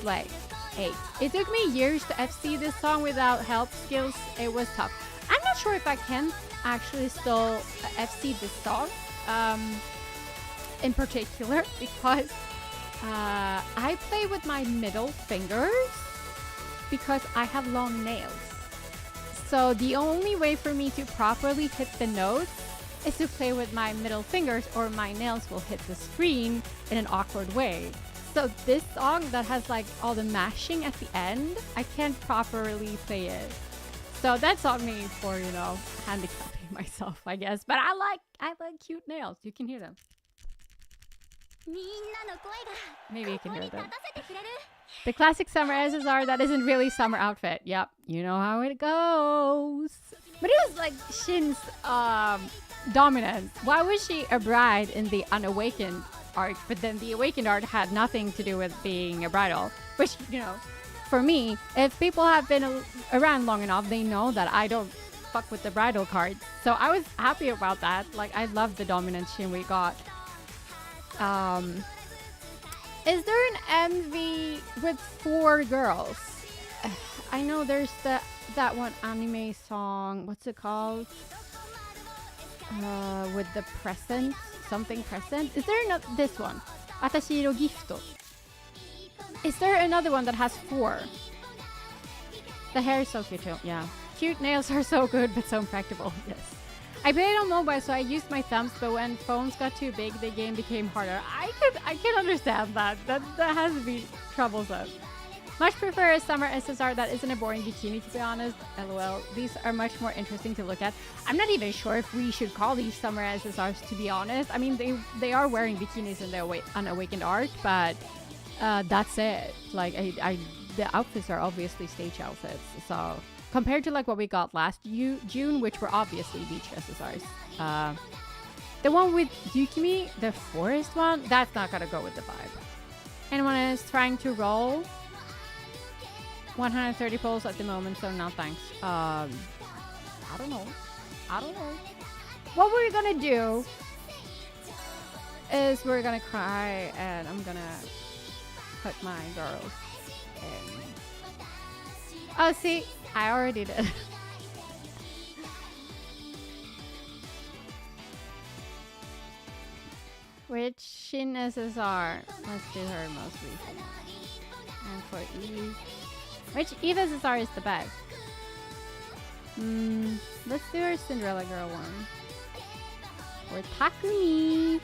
Like, hey. It took me years to FC this song without help skills. It was tough. I'm not sure if I can actually still FC this song in particular, because I play with my middle fingers because I have long nails. So the only way for me to properly hit the notes is to play with my middle fingers, or my nails will hit the screen in an awkward way. So this song that has like all the mashing at the end, I can't properly play it. So that's on me for, you know, handicapping myself, I guess. But I like cute nails. You can hear them. Maybe you can hear them. The classic summer SSR that isn't really summer outfit. Yep, you know how it goes. But it was like Shin's dominance. Why was she a bride in the Unawakened arc, but then the Awakened arc had nothing to do with being a bridal? Which, you know, for me, if people have been around long enough, they know that I don't fuck with the bridal cards. So I was happy about that. Like, I love the dominance Shin we got. Is there an MV with 4 girls? I know there's that one anime song. What's it called? With the present, something present. Is there not this one? Atashiro Gifto. Is there another one that has 4? The hair is so cute too. Yeah, cute nails are so good, but so impractical. Yes. I played on mobile, so I used my thumbs, but when phones got too big, the game became harder. I can understand that. That has to be troublesome. Much prefer a summer SSR that isn't a boring bikini, to be honest. LOL. These are much more interesting to look at. I'm not even sure if we should call these summer SSRs, to be honest. I mean, they are wearing bikinis in the Unawakened arc, but that's it. Like, the outfits are obviously stage outfits, so compared to like what we got last June, which were obviously beach SSRs. The one with Yukimi, the forest one, that's not gonna go with the vibe. Anyone is trying to roll? 130 polls at the moment, so no thanks. I don't know. What we're gonna do is we're gonna cry, and I'm gonna put my girls in. Oh, see, I already did. Which Shin SSR? Let's do her most recent. And for Eve. Which Eve SSR is the best? Let's do her Cinderella Girl one. Or Takumi.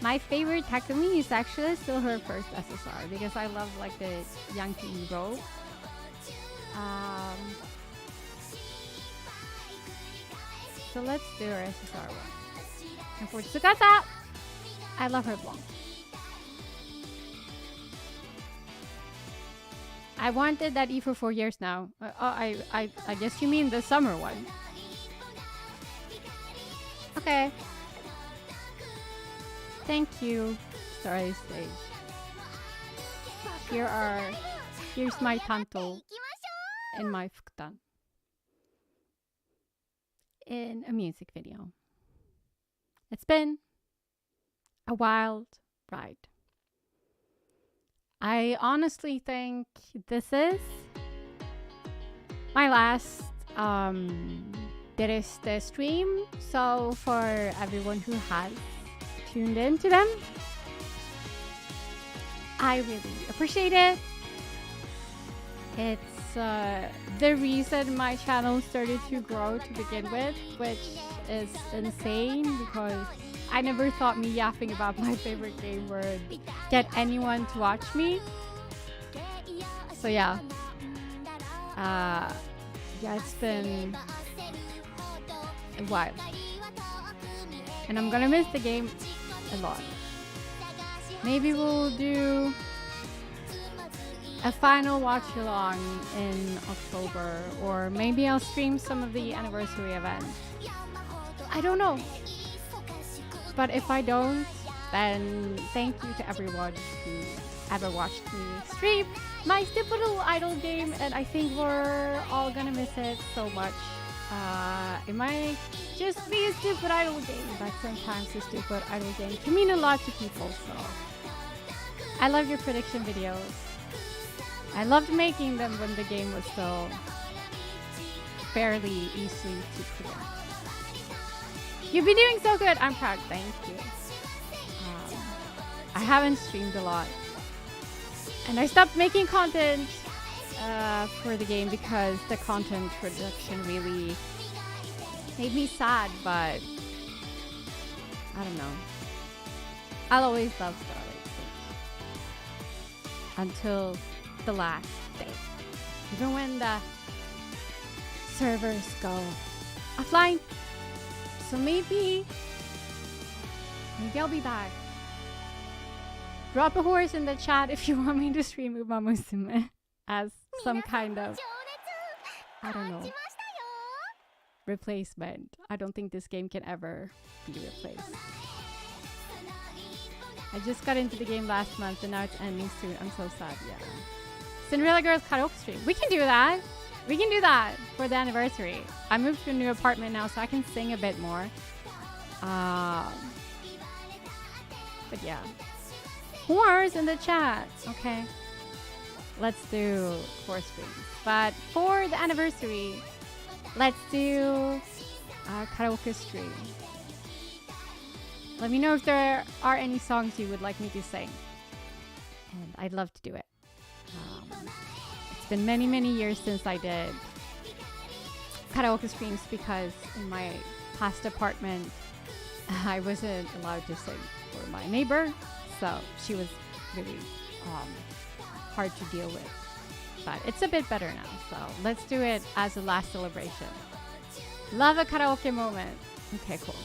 My favorite Takumi is actually still her first SSR because I love like the Yankee robe. So let's do her SSR one. And for Tsukasa, I love her blonde. I wanted that E for 4 years now. I guess you mean the summer one. Okay. Thank you, Starry Stage. Here's my tanto and my fukutan in a music video. It's been a wild ride. I honestly think this is my last Dereste stream. So for everyone who has tuned in to them, I really appreciate it. It's the reason my channel started to grow to begin with, which is insane because I never thought me yapping about my favorite game would get anyone to watch me. So yeah. It's been a while. And I'm gonna miss the game a lot. Maybe we'll do a final watch along in October, or maybe I'll stream some of the anniversary events. I don't know. But if I don't, then thank you to everyone who ever watched me stream my stupid little idol game, and I think we're all gonna miss it so much. It might just be a stupid idol game, but sometimes a stupid idol game can mean a lot to people, so I love your prediction videos. I loved making them when the game was still fairly easy to predict. You've been doing so good. I'm proud. Thank you. I haven't streamed a lot. And I stopped making content for the game because the content production really made me sad, but I don't know. I'll always love Starlight Switch until the last day. Even when the servers go offline. So maybe I'll be back. Drop a horse in the chat if you want me to stream Uma Musume as some kind of, I don't know, replacement. I don't think this game can ever be replaced. I just got into the game last month and now it's ending soon. I'm so sad, yeah. Cinderella Girls karaoke stream. We can do that. We can do that for the anniversary. I moved to a new apartment now so I can sing a bit more. But yeah. Horse in the chat. Okay. Let's do horse streams. But for the anniversary, let's do a karaoke stream. Let me know if there are any songs you would like me to sing. And I'd love to do it. It's been many, many years since I did karaoke streams because in my past apartment, I wasn't allowed to sing for my neighbor. So she was really hard to deal with. But it's a bit better now. So let's do it as a last celebration. Love a karaoke moment. Okay, cool.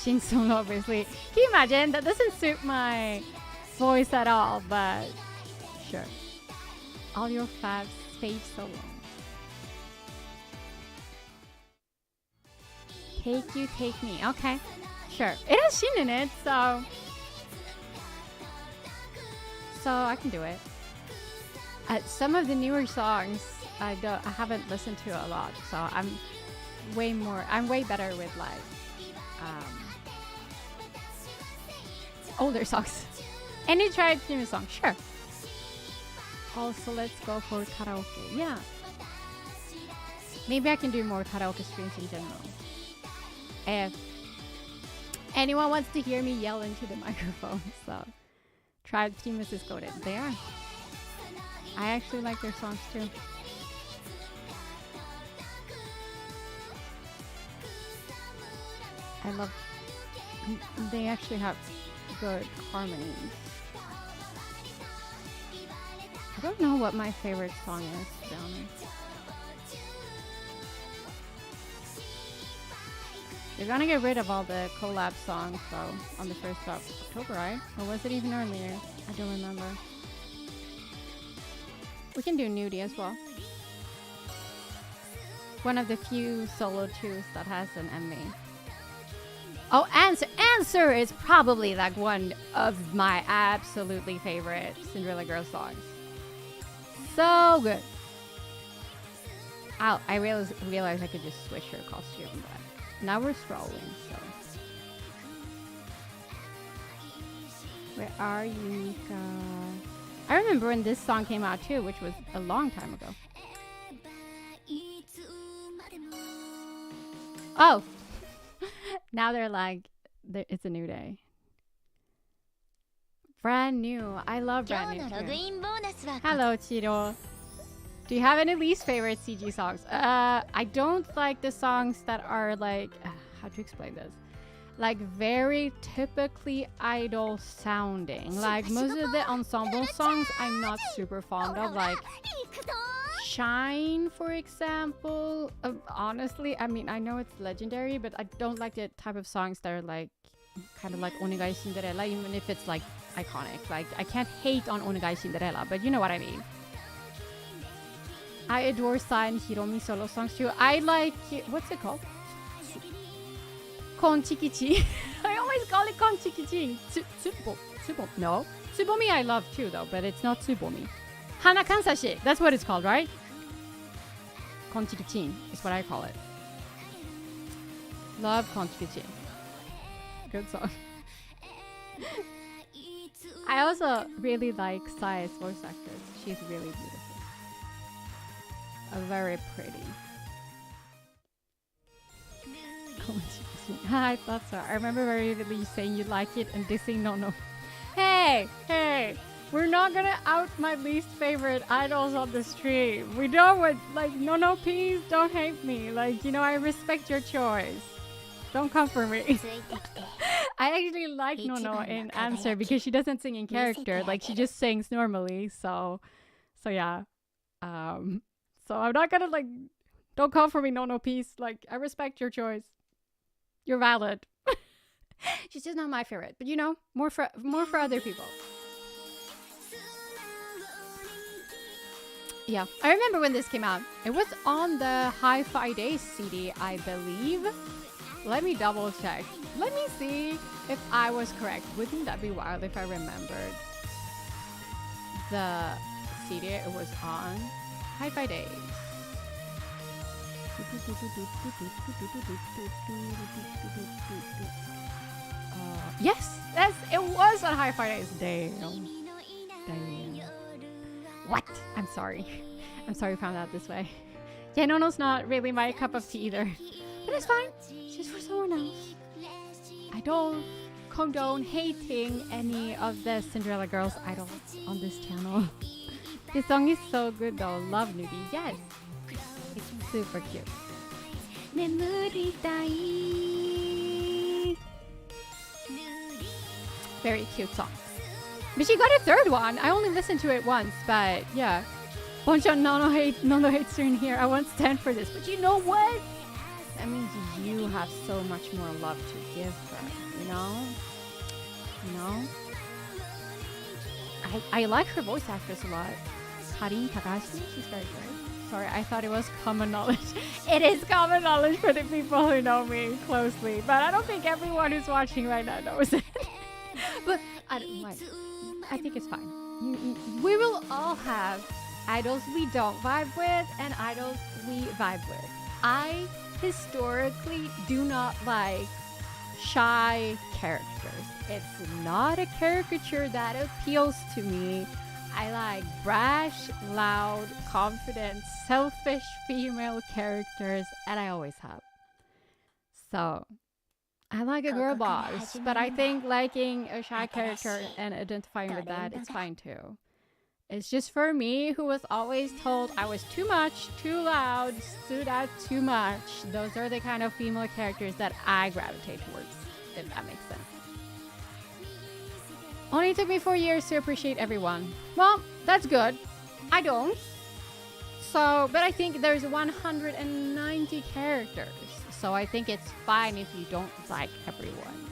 Shin solo, obviously. Can you imagine? That doesn't suit my voice at all, but sure. All your faves fade so long. Take you, take me. Okay, sure. It has Shin in it, so I can do it. Some of the newer songs I haven't listened to a lot, so I'm way better with like older songs. Any tried new song? Sure. Also, let's go for karaoke. Yeah. Maybe I can do more karaoke streams in general. If anyone wants to hear me yell into the microphone, so Tribe Team is goated. They are. I actually like their songs too. I love. They actually have good harmonies. I don't know what my favorite song is, to be honest. They're gonna get rid of all the collab songs though on the 1st of October, right? Or was it even earlier? I don't remember. We can do Nudie as well. One of the few solo tunes that has an MV. Oh, Answer is probably like one of my absolutely favorite Cinderella Girls songs. So good. Ow, I realized I could just switch her costume, but now we're scrolling, so. Where are you, Mika? I remember when this song came out too, which was a long time ago. Oh! Now they're like, it's a new day. Brand new. I love brand new too. Hello, Chiro. Do you have any least favorite CG songs? I don't like the songs that are like, how to explain this? Like very typically idol sounding. Like most of the ensemble songs I'm not super fond of. Like Shine, for example. Honestly, I mean, I know it's legendary, but I don't like the type of songs that are like kind of like Onegai Cinderella, even if it's like iconic. Like I can't hate on Onegai Cinderella, but you know what I mean. I adore Sai and Hiromi solo songs too. I like, what's it called? Konchikichi. I always call it Konchikichi. Tsubo. No. Tsubomi I love too though, but it's not Tsubomi. Hana Kansashi. That's what it's called, right? Konchikichi is what I call it. Love Konchikichi. Good song. I also really like Sai's voice actress. She's really beautiful. Very pretty. I thought so. I remember very vividly saying you like it and dissing no. Hey! We're not gonna out my least favorite idols on the stream. We don't want, like, no, please don't hate me. Like, you know, I respect your choice. Don't come for me. I actually like Nono in Answer because she doesn't sing in character. Like, she just sings normally. So yeah. So I'm not gonna, like, don't come for me, Nono, please. Like, I respect your choice. You're valid. She's just not my favorite. But, you know, more for other people. Yeah, I remember when this came out. It was on the Hi-Fi Days CD, I believe. Let me double check. Let me see if I was correct. Wouldn't that be wild if I remembered the CD it was on? Hi-Fi Days. Yes, it was on Hi-Fi Days. Damn. What? I'm sorry. I'm sorry I found out this way. Yeah, Nono's not really my cup of tea either. But it's fine. It's just for someone else. I don't condone hating any of the Cinderella Girls idols on this channel. This song is so good though. Love Nudie. Yes. It's super cute. Very cute song. But she got a third one. I only listened to it once, but yeah. Bonchon Nono hates are in here. I won't stand for this. But you know what? That means you have so much more love to give her, you know? You know? I like her voice actress a lot. Harin Takahashi, she's very good. Sorry, I thought it was common knowledge. It is common knowledge for the people who know me closely. But I don't think everyone who's watching right now knows it. But I think it's fine. We will all have idols we don't vibe with and idols we vibe with. I historically do not like shy characters. It's not a caricature that appeals to me. I like brash, loud, confident, selfish female characters, and I always have. So I like a girl boss, but I think liking a shy character and identifying with that is fine too. It's just for me, who was always told I was too much, too loud, stood out too much. Those are the kind of female characters that I gravitate towards, if that makes sense. Only took me 4 years to appreciate everyone. Well, that's good. I don't. So, but I think there's 190 characters. So I think it's fine if you don't like everyone.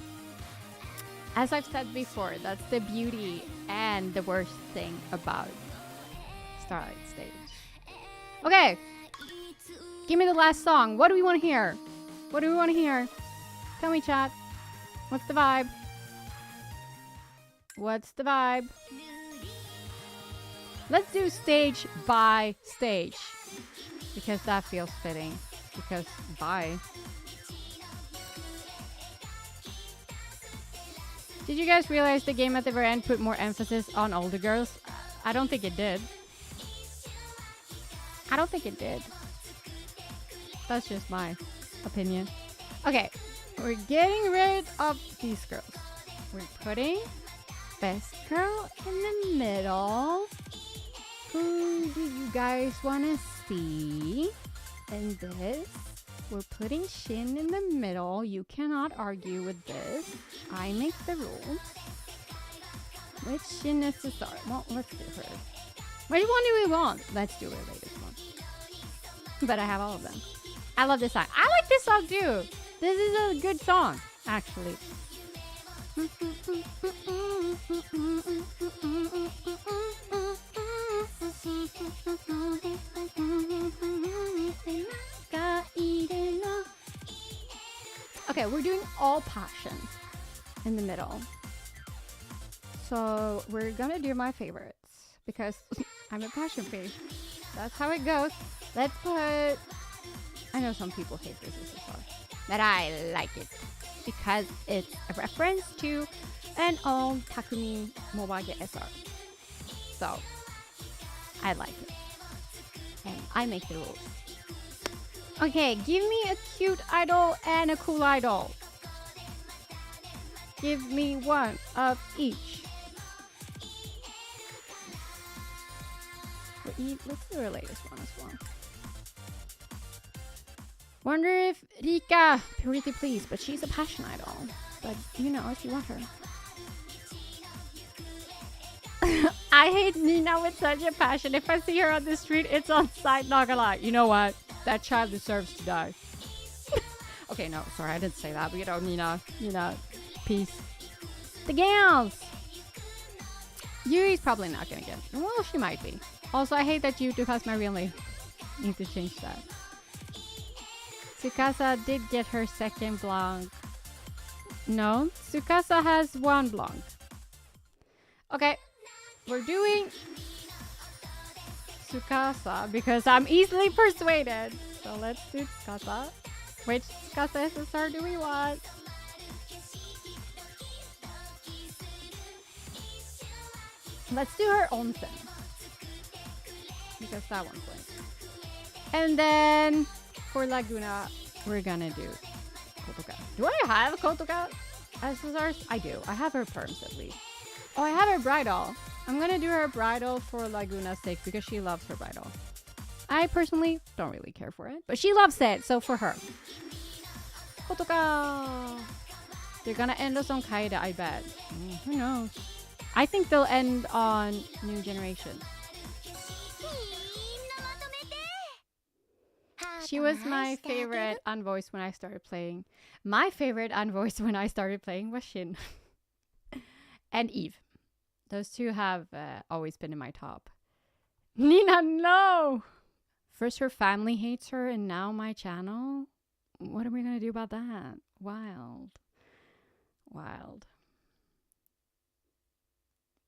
As I've said before, that's the beauty and the worst thing about Starlight Stage. Okay. Give me the last song. What do we want to hear? What do we want to hear? Tell me, chat. What's the vibe? What's the vibe? Let's do stage by stage. Because that feels fitting. Because bye. Did you guys realize the game at the very end put more emphasis on older girls? I don't think it did. I don't think it did. That's just my opinion. Okay, we're getting rid of these girls. We're putting best girl in the middle. Who do you guys want to see in this? We're putting Shin in the middle. You cannot argue with this. I make the rules. Which Shin is to start? Well, let's do her. Which one do we want? Let's do her latest one. But I have all of them. I love this song. I like this song too. This is a good song, actually. Okay, we're doing all passion in the middle. So we're gonna do my favorites because I'm a passion face. That's how it goes. Let's put... I know some people hate this SSR, but I like it because it's a reference to an old Takumi Mobage SR. So I like it. And I make the rules. Okay, give me a cute idol and a cool idol. Give me one of each. let's do the latest one as well. Wonder if Rika, purity please, but she's a passion idol. But you know, if you want her. I hate Nina with such a passion. If I see her on the street, it's on sight, not gonna lie. You know what? That child deserves to die. Okay, no, sorry, I didn't say that. But you know, Nina, peace. The gals! Yuri's probably not gonna get. Well, she might be. Also, I hate that YouTube has my real name. Need to change that. Tsukasa did get her second blanc. No, Tsukasa has one blanc. Okay, we're doing Tsukasa because I'm easily persuaded. So let's do Tsukasa. Which Tsukasa SSR do we want? Let's do her onsen. Because that one's linked. And then for Laguna, we're gonna do Kotoka. Do I have Kotoka SSRs? I do. I have her perms at least. Oh, I have her bridal. I'm gonna do her bridal for Laguna's sake because she loves her bridal. I personally don't really care for it, but she loves it, so for her. Kotoka! They're gonna end us on Kaida, I bet. Who knows? I think they'll end on New Generation. She was my favorite unvoiced when I started playing. My favorite unvoiced when I started playing was Shin. And Eve. Those two have always been in my top. Nina, no! First her family hates her and now my channel? What are we gonna do about that? Wild. Wild.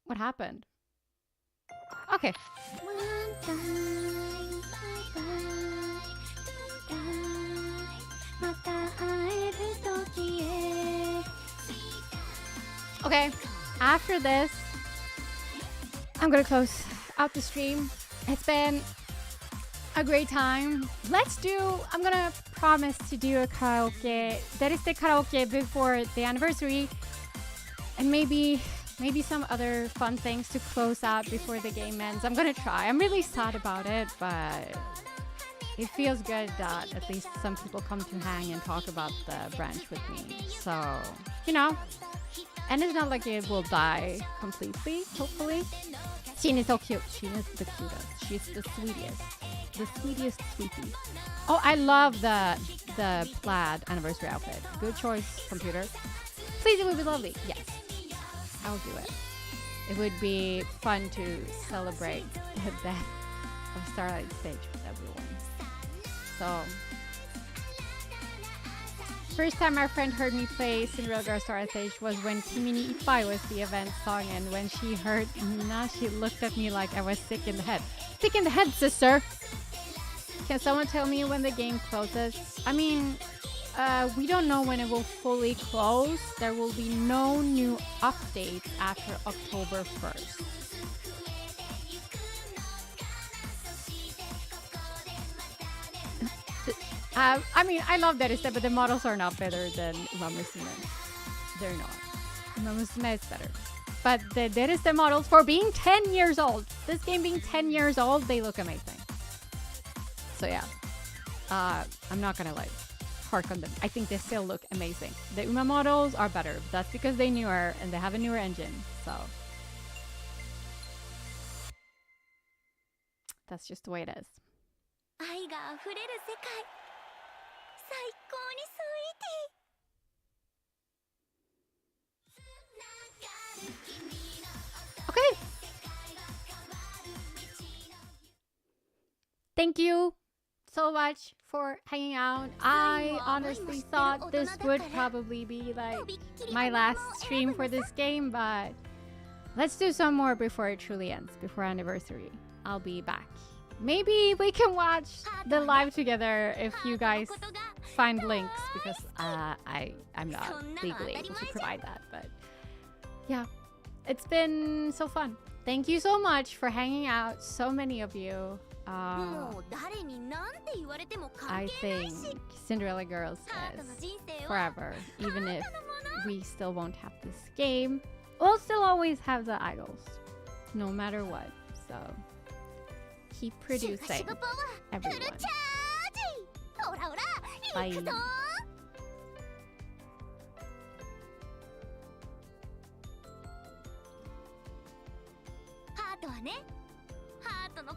What happened? Okay. Okay, after this, I'm gonna close out the stream. It's been a great time. I'm gonna promise to do a karaoke, Dereste karaoke before the anniversary. And maybe some other fun things to close out before the game ends. I'm gonna try. I'm really sad about it, but it feels good that at least some people come to hang and talk about the branch with me. So, you know, and it's not like it will die completely, hopefully. Shin is so cute. Shin is the cutest. She's the sweetest. The sweetest sweetie. Oh, I love the plaid anniversary outfit. Good choice, computer. Please, it would be lovely. Yes, I'll do it. It would be fun to celebrate the death of Starlight Stage with everyone. So, first time our friend heard me play Cinderella Girl Starlight Stage was when Kimi ni Ippai was the event song, and when she heard Nina, she looked at me like I was sick in the head. Sick in the head, sister! Can someone tell me when the game closes? I mean, we don't know when it will fully close. There will be no new updates after October 1st. I mean, I love Dereste, but the models are not better than Musume. They're not. Musume is better. But the Dereste models, for being 10 years old, this game being 10 years old, they look amazing. So yeah, I'm not gonna like hark on them. I think they still look amazing. The Uma models are better. That's because they're newer and they have a newer engine. So that's just the way it is. Okay. Thank you so much for hanging out. I honestly thought this would probably be like my last stream for this game, but let's do some more before it truly ends, before anniversary. I'll be back. Maybe we can watch the live together if you guys find links, because I'm not legally able to provide that. But yeah, it's been so fun. Thank you so much for hanging out, so many of you. I think Cinderella Girls is forever, even if we still won't have this game. We'll still always have the idols, no matter what. So keep producing, everyone. Bye.